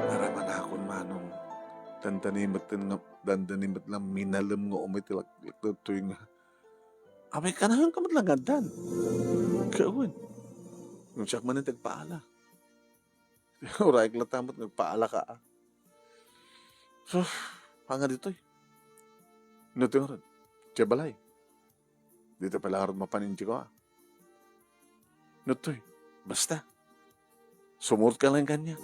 A: Naraman akon manong. Dandanimat lang minalam nga umitilak. Tuloy nga. Abay ka na ka matlangadan. Kawan. Yung siyak man yung tagpaala. Uray klatamot nagpaala ka. So, hanga dito eh. Nutingaran. Tiyabalay. Dito pala harap mapaninti ko Nutoy. Basta. Sumurot ka lang kanya.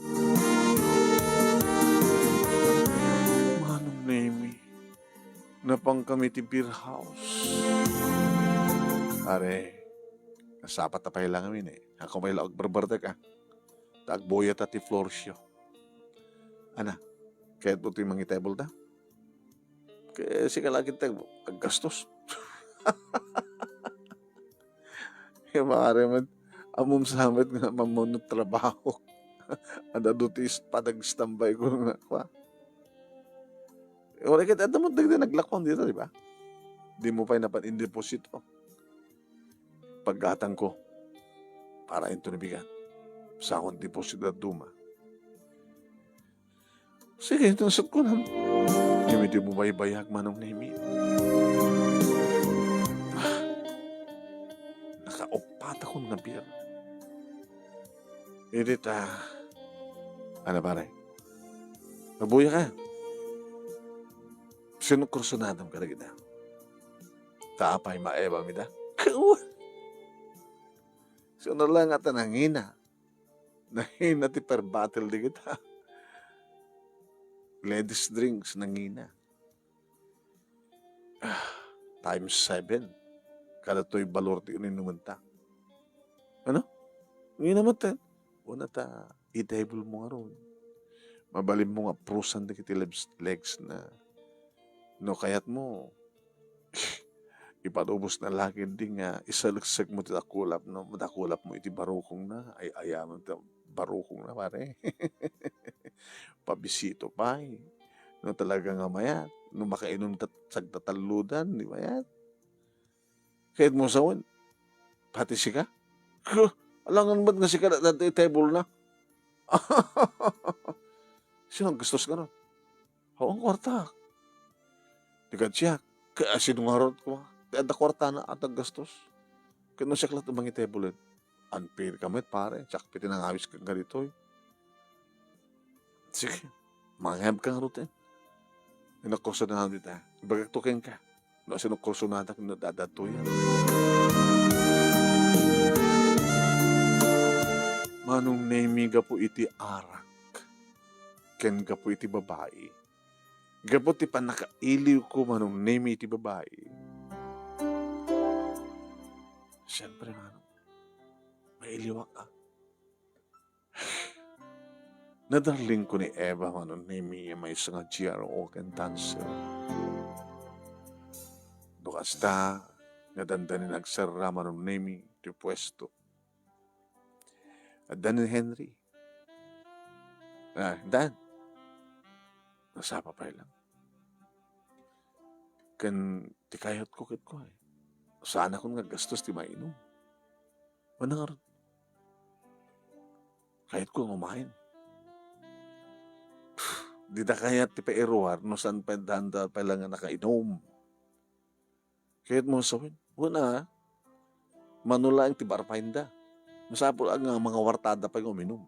A: Manong Nemi. Napang kami ti beer house. Are, nasapat na pa lang amin eh. Ako may laog barbarda ka. Tagboya ta ti Florcio. Ana, kahit po ito yung mga table ta? Kaya si kalagit aggastos. Kaya maaari man, amom samet nga mamunod trabaho. Ada dutis padag-stambay ko nga pa. Wala kita, ito mo naglakon dito, di ba? Di mo pa napan-indeposito. Paggatang ko, para ito nabigan. Sa akong deposit at duma. Sige, ito nasot ko lang. Hindi mo baybayag manong Nemi. Nakaopat ako nga beer. Edit, ano pare? Nabuya ka. Sino kursunadong ka na kita? Tapay maeba mida. Kawan. Sino lang at nangina. Nahina ti per battle di kita. Ladies drinks, nangina. Times 7. Kada to'y balor ti uninuman ta. Ano? Ngayon naman ta. Una ta, i-table mo nga ron. Mabalim mo nga prusan di kiti legs na no kayat mo. Ipadubos na lagi di nga isalugsag mo ti takulap no. Madakulap mo iti barukong na. Ay ayaman ta barukong na pare. Pabisito pa eh. No talaga nga mayat. No makainom sagtataludan, di mayat. Kahit mo sawan, pati sika. Alangan ba't nga sika na table na? Sino gustos ka ron? Oo, ang kwarta. Tigat siya. Kaya sinungarot ko. Ada kwarta na at ang gastos. Kaya no siya klat umangi table. Unfair ka met pare. Tsak piti nang awis ka ganito eh. Sige. Manghab kang rutin. Inakurso na namin dita. Ibagagtukin ka. No, sinukurso na natin na dadato yan. Manong nemi ga po iti arak. Ken ga po iti babae. Ga po ti panakailiw ko manong nemi iti babae. Siyempre manong. Mailiwak ka. Nadarling ko ni Eva manong nemi may isa nga GRO ken dancer. Dokasta nga dandanin agsarra manong nemi ti pwesto. At Dan Henry. Dan. Nasapa pa lang. Kan ti kayat ko kit ko eh. Sana kung nga gastos ti mainom. Manang kahit ko ngumain. Di da kayat ti pairuar no saan pa danda pa lang nga nakainom. Kahit mo sawin. Una, manula ang ti barpainda. Masapol ang mga wartada pa yung uminom.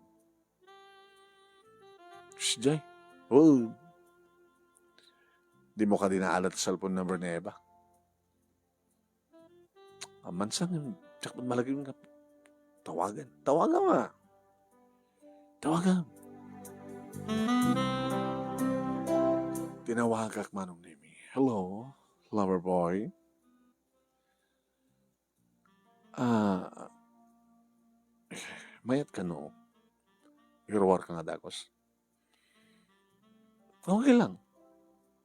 A: Jay. Oh. Di mo ka dinaalat sa cellphone number ni Eva. Aman sang tsakot malagi yung tawagan. Tawagan nga. Tawagan. Tinawagak manong nimi. Hello, lover boy. Mayat ka no. Iruwar ka nga dagos. Okay lang.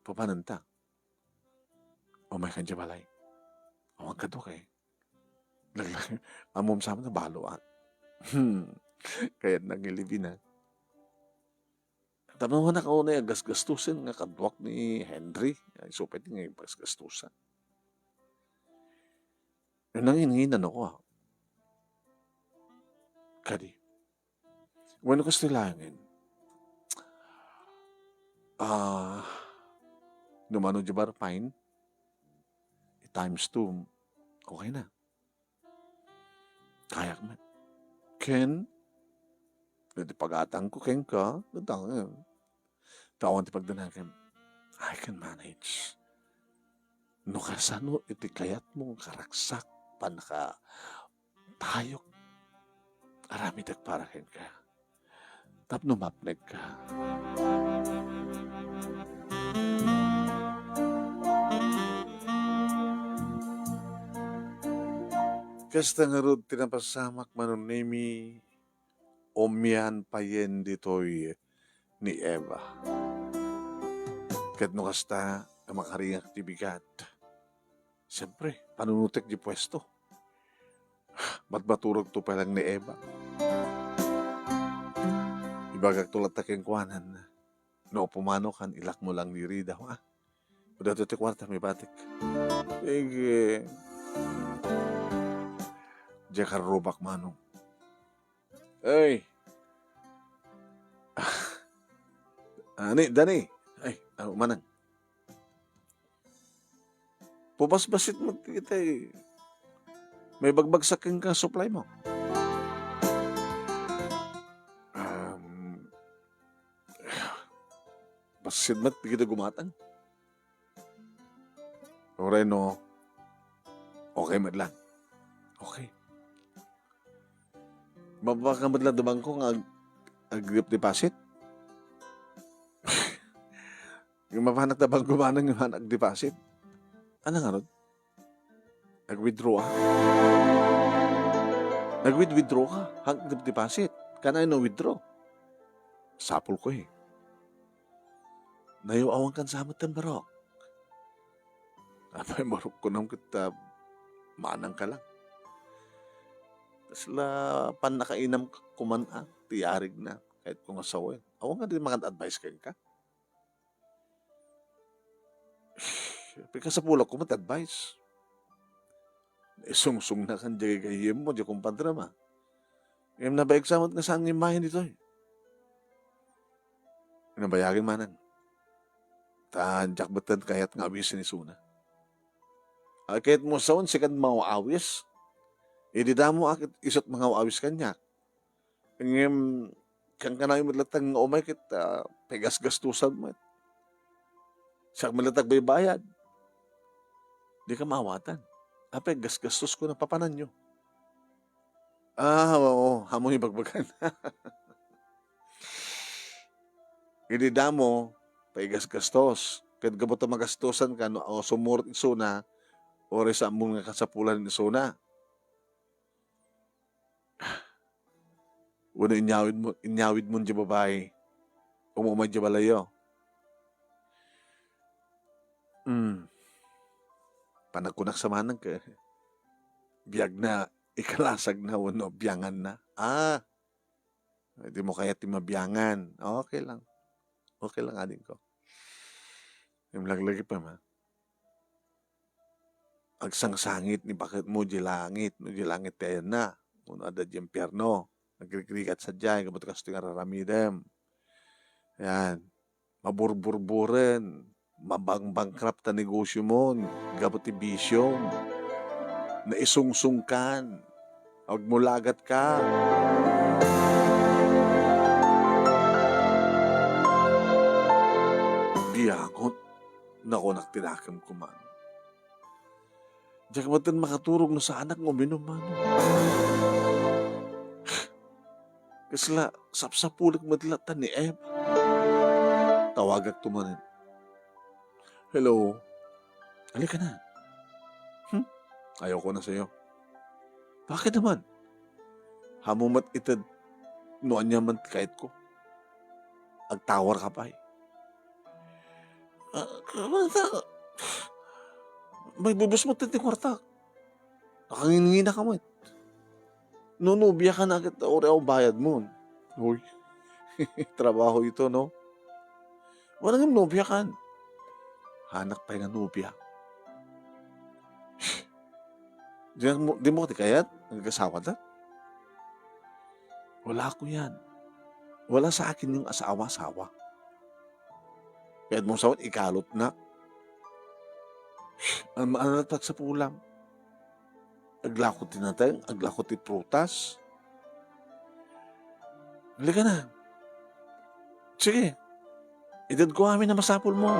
A: Papananta. O may kanya balay. O ang kato kay. Amom sa amin na baluan. Kaya nangilibin na. Tanong na ako na gasgastusin nga kadwak ni Henry. Ay supet nga yung gasgastusan. Yung nanginginan ako Kadi. When ko stilangin, numano di ba fine? Times 2, okay na. Kaya man. Ken, di pag-atang ko ken ka, tawan ti pagdanagan, I can manage. No kasano iti kayat mong karaksak panaka tayok. Arami tagparahin ka. Tapno mapneg ka. Kasta nga rod tinapasamak manunemi omian payen ditoy ni Eva. Kat no kasta na makaring aktibigat. Siyempre, panunutek di pwesto. Matbaturog to pa lang ni Eva. Ibagag tulat taking kuanan. No, pumano kan, ilak mo lang ni Rida. Udah to ti kwarta, may batik. Sige. Diya ka robak manong. Ay. Dani. Ay, manang. Pubasbasit mo kita eh. May bagbagsakin ka supply mo. Basit mat, kita gumatang. Oreno, okay madlang. Okay. Mapakamad lang damang ko nga ag-deposit. Yung mapanak na bang gumanang yung nag-deposit. Ano nga ron? Nag-withdraw ka. Nag-withdraw ka. Deposit. Kanay no withdraw. Sapol ko eh. Nayuawan kan sa amat ng barok. Apay marok ko nang kita manang ka lang. Tapos la pan nakainam kumana, tiyarig na. Kahit kung asawin. Ako nga din makad-advise kayo ka. Pika sa pulak ko mat-advise. Sung-sung na kan jagay kayim mo, di kong pandrama. Ngayon nabayag sa nga saan imahin dito eh. Nabayagin manan. Tanjak batan kayat nga awis ni Suna. Kahit mo saon, sikat mga awis. Di damo akit isot mga awis kanya. Ngayon, kang kanay matlatang umay kit pegas-gastusan mo. Siya malatag bay bayad. Di ka maawatan. Apay, gas-gastos ko na papanan nyo. Oo, hamon yung bagbagan. Hindi damo, paigas-gastos. Kahit gabot na magastosan ka, no, o sumurot iso na, o resa mong nga kasapulan iso na. Una inyawid mo di babae, umumay di balayo. Panakunak sa manang ka. Biyag na, ikalasag na, wano, biyangan na. Hindi mo kaya timabyangan. Okay lang. Okay lang, ading ko. Yung laglagi pa, ma. Agsangsangit ni bakit mo di langit. No di langit tayo na. Uno ada di impyerno. Nagkikrikat sa dyan. Kabot ka sa raramidem. Yan. Maburburburen. Mabang-bankrupt na negosyo mo. Gabot ibisyo. Naisungsungkan. Huwag mo lagat ka. Biyangot. Naku, nagtinakam ko man. Diyan ka matan makaturog na sa anak mo, minumano. Kasla, sapsapulik madlatan ni Eva. Tawagak tumanin. Hello. Halika na. Ayaw ko na sa'yo. Bakit naman? Hamumat itad. Noan niya man kahit ko. Agtawar ka pa eh. May bubus mo tinti kwarta. Nakangingina ka mo eh. Nunubya ka na agad o bayad mo. Uy. Trabaho ito, no? Walang nubya ka. Hanak pa yung nubya. Di mo kayat? Nagkasawa na? Wala ko yan. Wala sa akin yung asawa-asawa. Kahit mong sawat, ikalot na. Ang maalatat sa pulang. Aglakot tinatay, aglakot prutas. Halika na. Sige. Edad ko amin na masapol mo.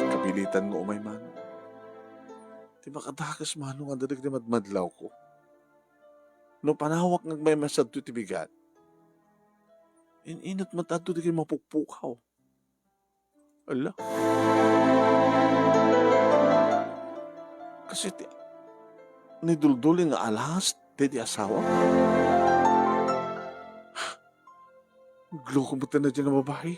A: Kapilitan mo umay man. Di ba kadakas mano nga dadag na madmadlaw ko. No panawak ng may masad to tibigat. Inat matato di kayo mapukpukaw. Ala. Kasi niduldulin nga alahas di asawa. Gloko mo na dyan na babae.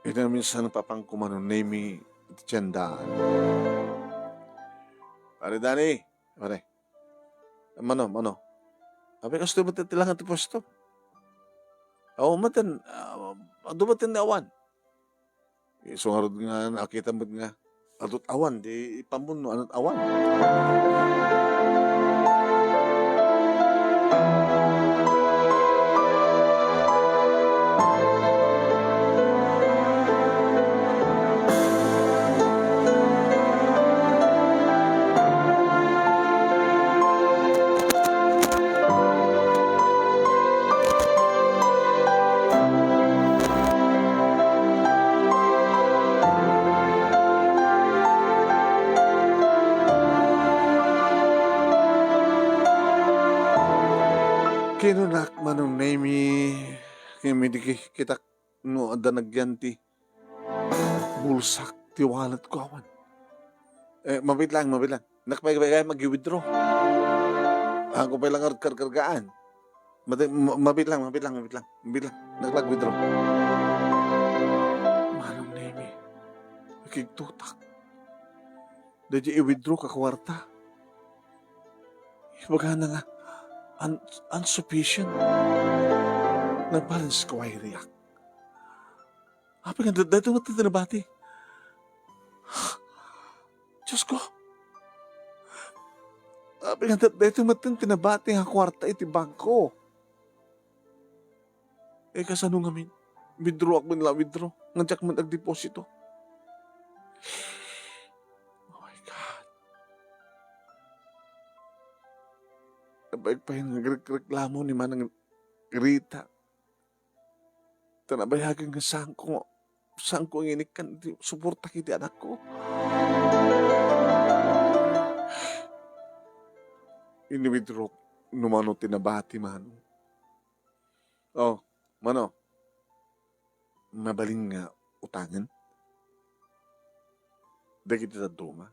A: Ina minsan napapangkumanon name tiyandaan. Pare Dani, pare. Mano. Abi kasto mo tilangan ti posto. Aw matan, adumaten na awan. Isungarod nga nakita mo nga adut awan di ipamuno anot awan. Kinunak manong nami kimi di kita no ada nagyanti bulsak ti wallet ko awan. Mabit lang. Nakapagay mag-withdraw. Ako pa lang kargaan. Mabit lang. Nakapag-withdraw. Manong nami. Nakigtutak. Dadya i-withdraw ka kwarta. Ibaga na nga, insufficient. Nag-balance ko ay riyak. Apa nga, dito mo tinabati. Diyos ko. Apa nga, dito mo tinabati ang kwarta iti bangko. Kasano nga min? Withdraw ako nila, withdraw. Ngadyak man nag-deposito. Baik pa yung nagreklamo ni Manang Rita. Tanabayagan nga saan ko inikan, suporta kiti anak ko. Ini-withdraw, numano tinabati, Mano. Mano, mabaling nga utangan. Dahil kita duma.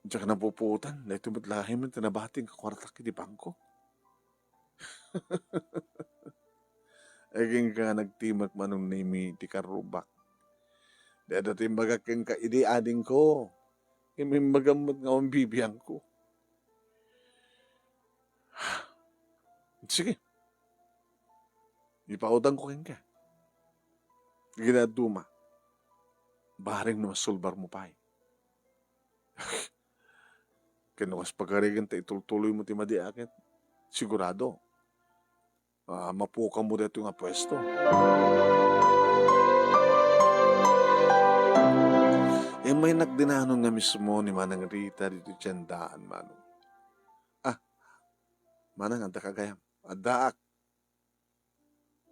A: Diyan ka napuputan, dahil tumatlahin mo tinabating kakwartak di bangko. Aging ka nagtimak manong nami di karubak. Dahil dating magaking ka idi-ading ko. Magamot nga ang bibiyang ko. Sige. Ipautang ko ka. Ginaduma. Baring na masulbar mo pa. Kinukas pagkarigan ta ituloy mo ti madi akit. Sigurado. Mapuka mo dito nga pwesto. May nagdinanon nga mismo ni Manang Rita dito tiyandaan, Manong. Manang, anda kagayam. Adaak.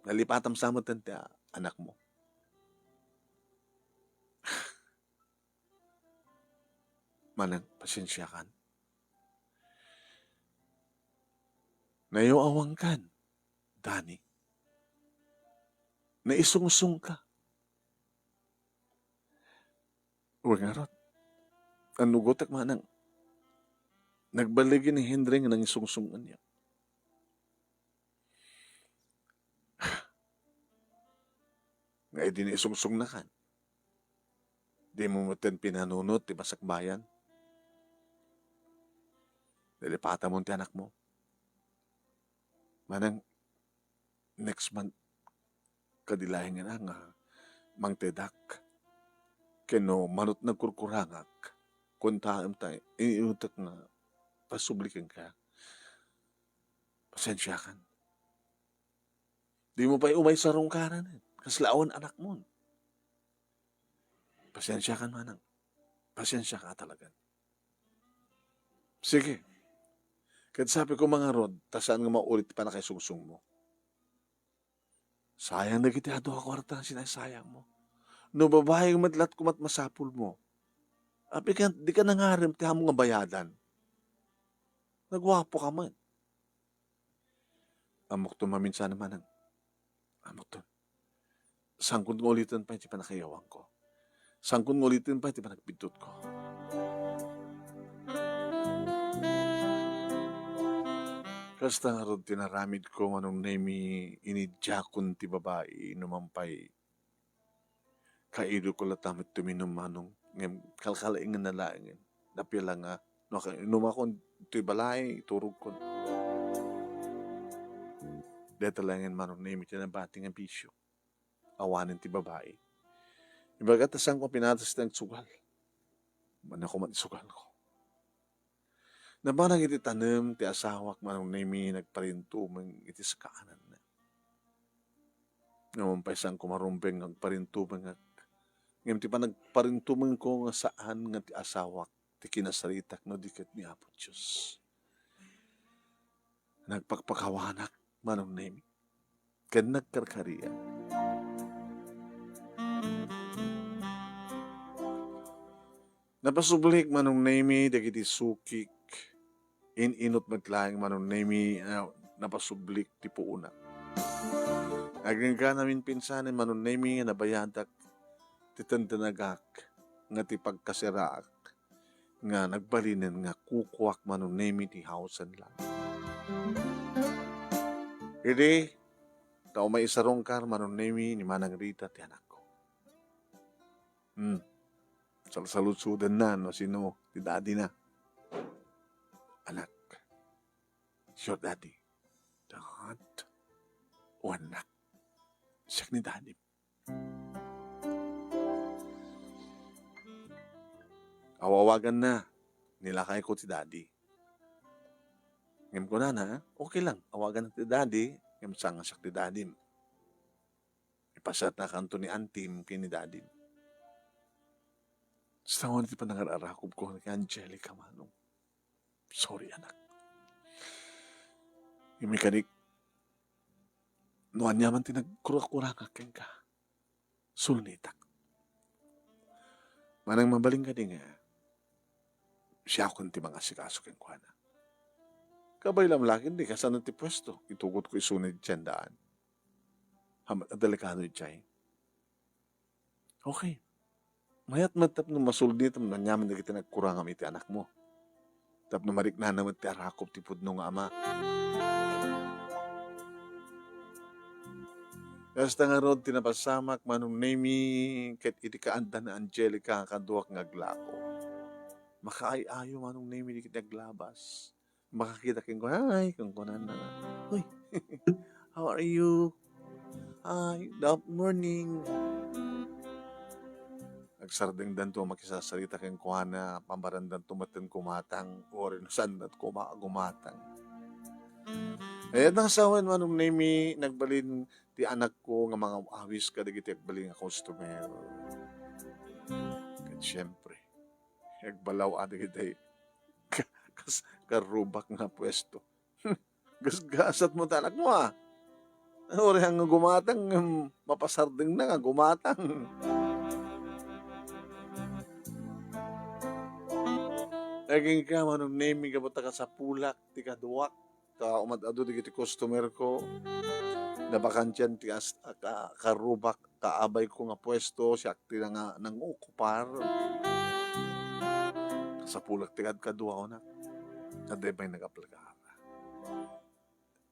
A: Nalipatam sa mo tante anak mo. Manang, pasensya kan. Nayoawang kan, Dani. Naisungsung ka. Uwe nga rot. Ano gotak Manang? Nagbaligin ni Henry nga nang isungsungan niya. Nga din isungsung na kan. Di mo matin pinanunot, di masakbayan. Dalipata mo ti anak mo. Manang, next month, kadilahin nga nga, mangtedak. Keno, manot nagkurkurangak. Kuntaam tayo, iniutak nga, pasublikan ka. Pasensya kan. Di mo pa umay sa rungkaran. Kaslaon anak mo. Pasensya kan, Manang. Pasensya ka talaga. Sige. Kahit sabi ko mga rod, tasaan nga maulit pa na kay sungsung mo. Sayang na kita ato ako harta sinasayang mo. No babae madlat kumat masapul mo. Api ka, di ka nangarim, tiha mo nga bayadan. Nagwapo ka man. Amok to maminsan naman ang amok to. Sangkot ngulitin pa, hindi pa nakayawang ko. Sangkot ngulitin pa, hindi pa nagpindot ko. Kasta nga ron tinaramid ko manong nami inidjakon ti babae numampay. Kaido ko latamit tuminom manong ngem kalkalaingan na laingin. Napila nga no numakon ti balay turog kon. Deta langin manong nami tinabati nga bisyo. Awanin ti babae. Ibaga tasang ko pinatas ng sugal. Man ako man isugal ko. Nabanang iti tanem ti asawak manong nami nagparinto mang iti sa kaanan na. Namumpay sang kumarumpeng nagparinto mang ngem ti pa nagparinto mang ko nga saan nga ti asawak ti kinasaritak no diket ni Apo Diyos. Nagpakpakawanak manong nami. Ken nagkarkariya. Napasublik manong nami dagiti sukik inot maglaing manong nami napasublik ti puunak. Aging ka namin pinsanin manunemi nga nabayadak ti tantanagak nga ti pagkasiraak nga nagbalinen nga kukuak manunemi ti hausan lang. Ide, tao may isarong kar manunemi ni Manang Rita ti anak ko. Salsalutsudan na no sino ti daddy na. Anak, your daddy. Dad, o anak, siya ni daddy. Awawagan na, nilakay ko ti daddy. Ngem ko na, okay lang, awagan na ti daddy, ngem sanga siya ti daddy. Ipasat na kanto ni antim kini daddy. Sa taon ti panangararakop ko kay Angelica Manong. Sorry anak. Yung mekanik, noan niya man tinagkurak-kurak aking ka. Sulnitak. Manang mabaling ka din nga, siya akong ti mga sikaso keng kuhana. Kabay lang laki, di kasan ti pwesto. Itugot ko isunod tiyandaan. Delikado itchay. Okay. Mayat matap no masulnit mo nanyaman na kita nagkurang ang iti anak mo. Tap na marik na naman ti arakop ti pudno nga ama. Kasta nga rod tinapasamak manong nemi ket iti kaanda na Angelica kaduak nga glako. Makaayayo manong nemi di kita glabas. Makakita king ko, hi, kung kunan na. Uy, how are you? Hi, good morning. Nagsarding dan to makisasarita king kuhana, pambarandan tumaten kumatang, orin sandat gumatang. Ayat nang sawan manong nemi nagbalin ti anak ko nga mga awis ka digiti agbalin nga customer. Kat syempre, nagbalaw adigiti karubak nga pwesto. Gasgasat mo tanak mo ah. Ori nga gumatang, mapasarding na nga gumatang. Naging ka manong nemi ka bata ka sa pulak, ti kaduwak, ka umadado di kiti customer ko, nabakansyan ti karubak, kaabay ko nga pwesto, siya ti na nga nang ukupar. Sa pulak ti kaduwa ko na. Naday ba'y nag-aplakara?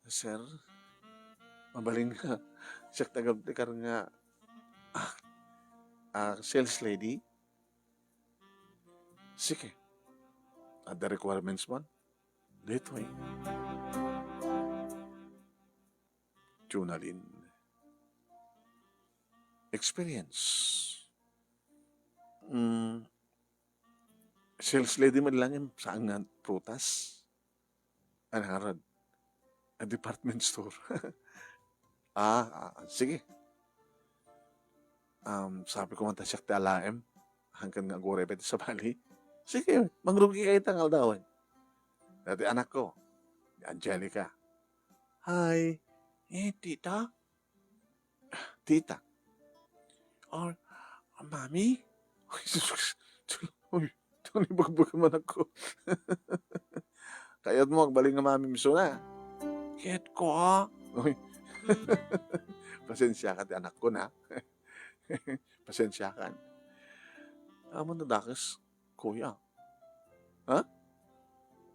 A: Sir, mabaling nga. Siya tagaplikar nga sales lady. Sige. The requirements man? Dito eh. Junalin. Experience. Sales lady man lang yung saan nga prutas. Anharad. A department store. Sige. Sabi ko man siya ti alaem. Hanggang nga gore pwede sa bali. Sige, mangrugi kayo tangal daw. Dati anak ko, Angelica. Hi. Tita? Tita. Or, mami? Uy, ito nibagbag man ako. Kaya't mo, agbaling nga mami miso na. Kit ko, Uy. Pasensya ka, anak ko na. Pasensya ka. Amo na dakas, kuya. Ha?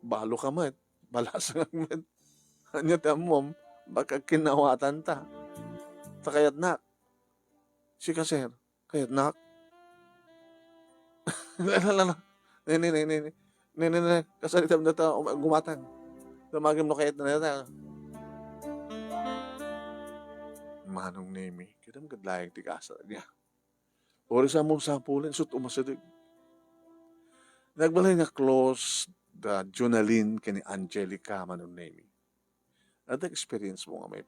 A: Balo ka man. Balasa ka man. Anya ta mom, baka kinawatan ta. Ta kayat nak. Si kaser, kayat nak. Lala. Nene, kasalitam na ta gumatang. Tamagim no kayat na ta. Manong nemi, kita magdlayang tigasa niya. Ori sa mong sampulin, sut umasadig. Nagbalay nga close the Junalin kani Angelica manong nemi. At experience mo nga may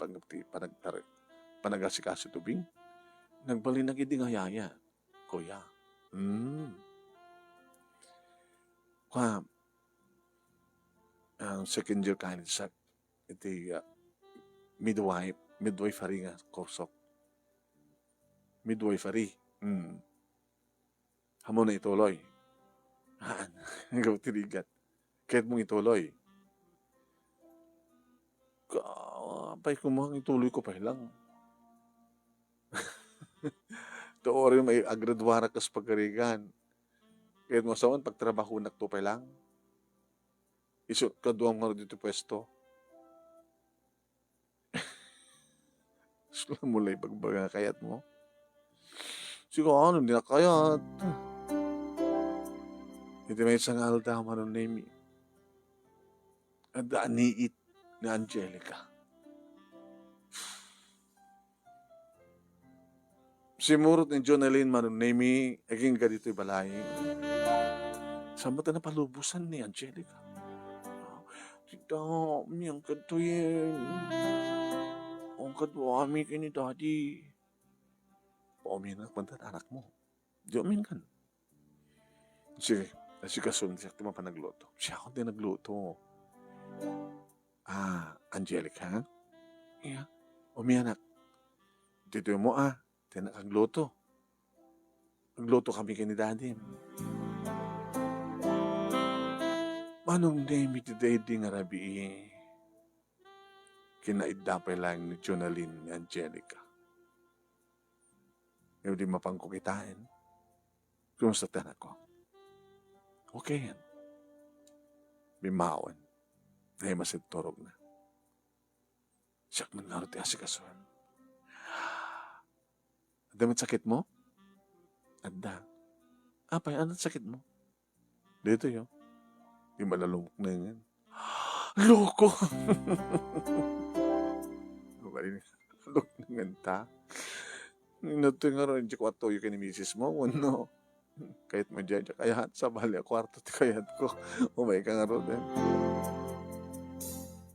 A: panagasikaso tubing. Nagbalay na gidi nga yaya. Kuya. Ang second year kanin sa iti midwifery nga kursok. Midwifery. Hamo na ituloy. Haan. Ikaw tirigat. Kahit mong ituloy. Apay kumang ituloy ko pa lang. Tuori may agradwara kas pagkarigan. Kaya mo saon pagtrabaho nak to pa lang. Isu kaduang nga dito pwesto. Sula mulay pagbaga kayat mo. Siguro ano, hindi na kayat. Iti may isang alda manon name. Ada aniit ni Angelica. Simurot ni Jonalyn manon name, aging ka dito'y balay. Saan ba na palubusan ni Angelica? Tita, miyang katuyin. Ang kadwami kini daddy. Pauminak man anak mo. Di umin kan. Sige, si kasun siya ito panagluto. Siya ako din nagluto. Angelica? Yeah. Umianak. Dito mo tinakagluto. Nagluto kami kini daddy. Manong name iti daddy nga rabi kinaidapay lang ni Jonalyn ni Angelica. Ngayon di mapangkukitain. Kumusta tanan ko? Okay yan. Bimawan. Ay masinturog na. Siyak man nga rin si kasuhan. Ada man sakit mo? Ada. Apay, anong sakit mo? Dito yun. Di malalumok na yan. Loko! Lok na nga ta. Ito nga rin, kwato yung kinimisis mo, ano? Kahit mo dyan, kaya sa bali, kwarto, kayat ko. Umay ka nga rin.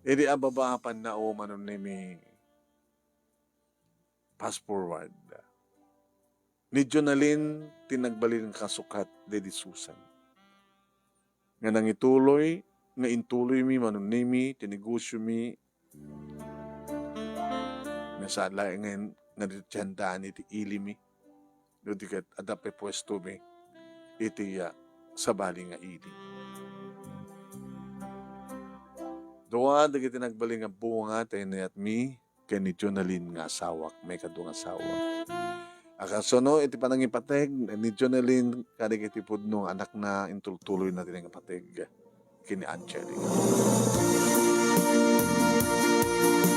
A: Hindi ababaapan na manon ni may fast forward. Ni Jonalyn, tinagbalin ng kasukat, dedi Susan. Nga nang ituloy, nga intuloy mi, manon ni mi, tinegosyo mi, nasa laing ngayon, nga dito tiyandaan iti ili mi, dito kat adape pwesto mi, iti sa bali nga ili. Doa, dagiti nagbaling nga bunga, tayo na at mi, kay ni Jonalyn nga asawak, may kadung asawa. Akasono, iti panang ipateg, ni Jonalyn, kadig iti pudno, anak na intultuloy natin ang ipateg, kini Angelica.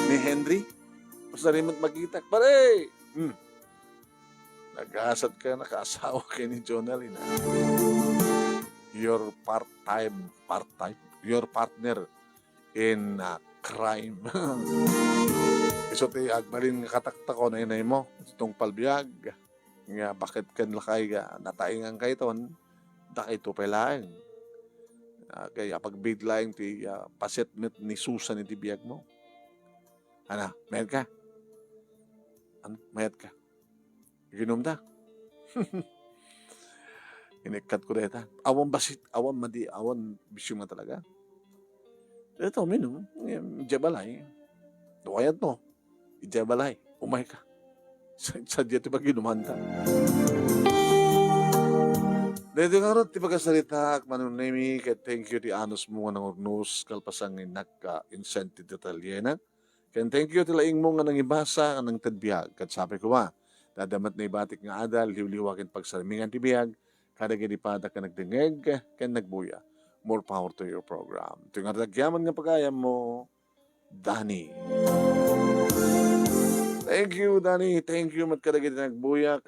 A: Ni Henry, basta rin magkita, pare! Nag-asat ka, nakaasawa kay ni Jonalyn. Your your partner in crime. Iso ti agbalin nga katakta ko na inay mo, itong palbiyag. Nga bakit kan lakay nataingan kay ton, dakay to pelaing. Kaya pagbidlaing ti pasetmet ni Susan iti biyag mo. Ana, mayad ka? Mayad ka? Ginom da? Inikat ko deta. Awan basit, awan bisyo nga talaga. Ito, minum, jabalay. Duwayat mo, ijabalay, umay ka. Sadya ti pag-inuman ka. Dito nga rin, ti pagkasalita, manunemi, kaya thank you ti anos mo nga ng urnos, kalpasang incentive detalyena. Kaya thank you ti laing mo nga nang ibasa, nga nang tadbiyag. Kat sabi ko dadamat na ibatik nga adal, liwliwakin pagsalimingan ti biyag, kada ginipata ka nagdingeg, kaya nagbuya. More power to your program. Ito nga nagyaman nga pagayam mo, Danny. Thank you, Danny. Thank you, magkadagit nagbuya.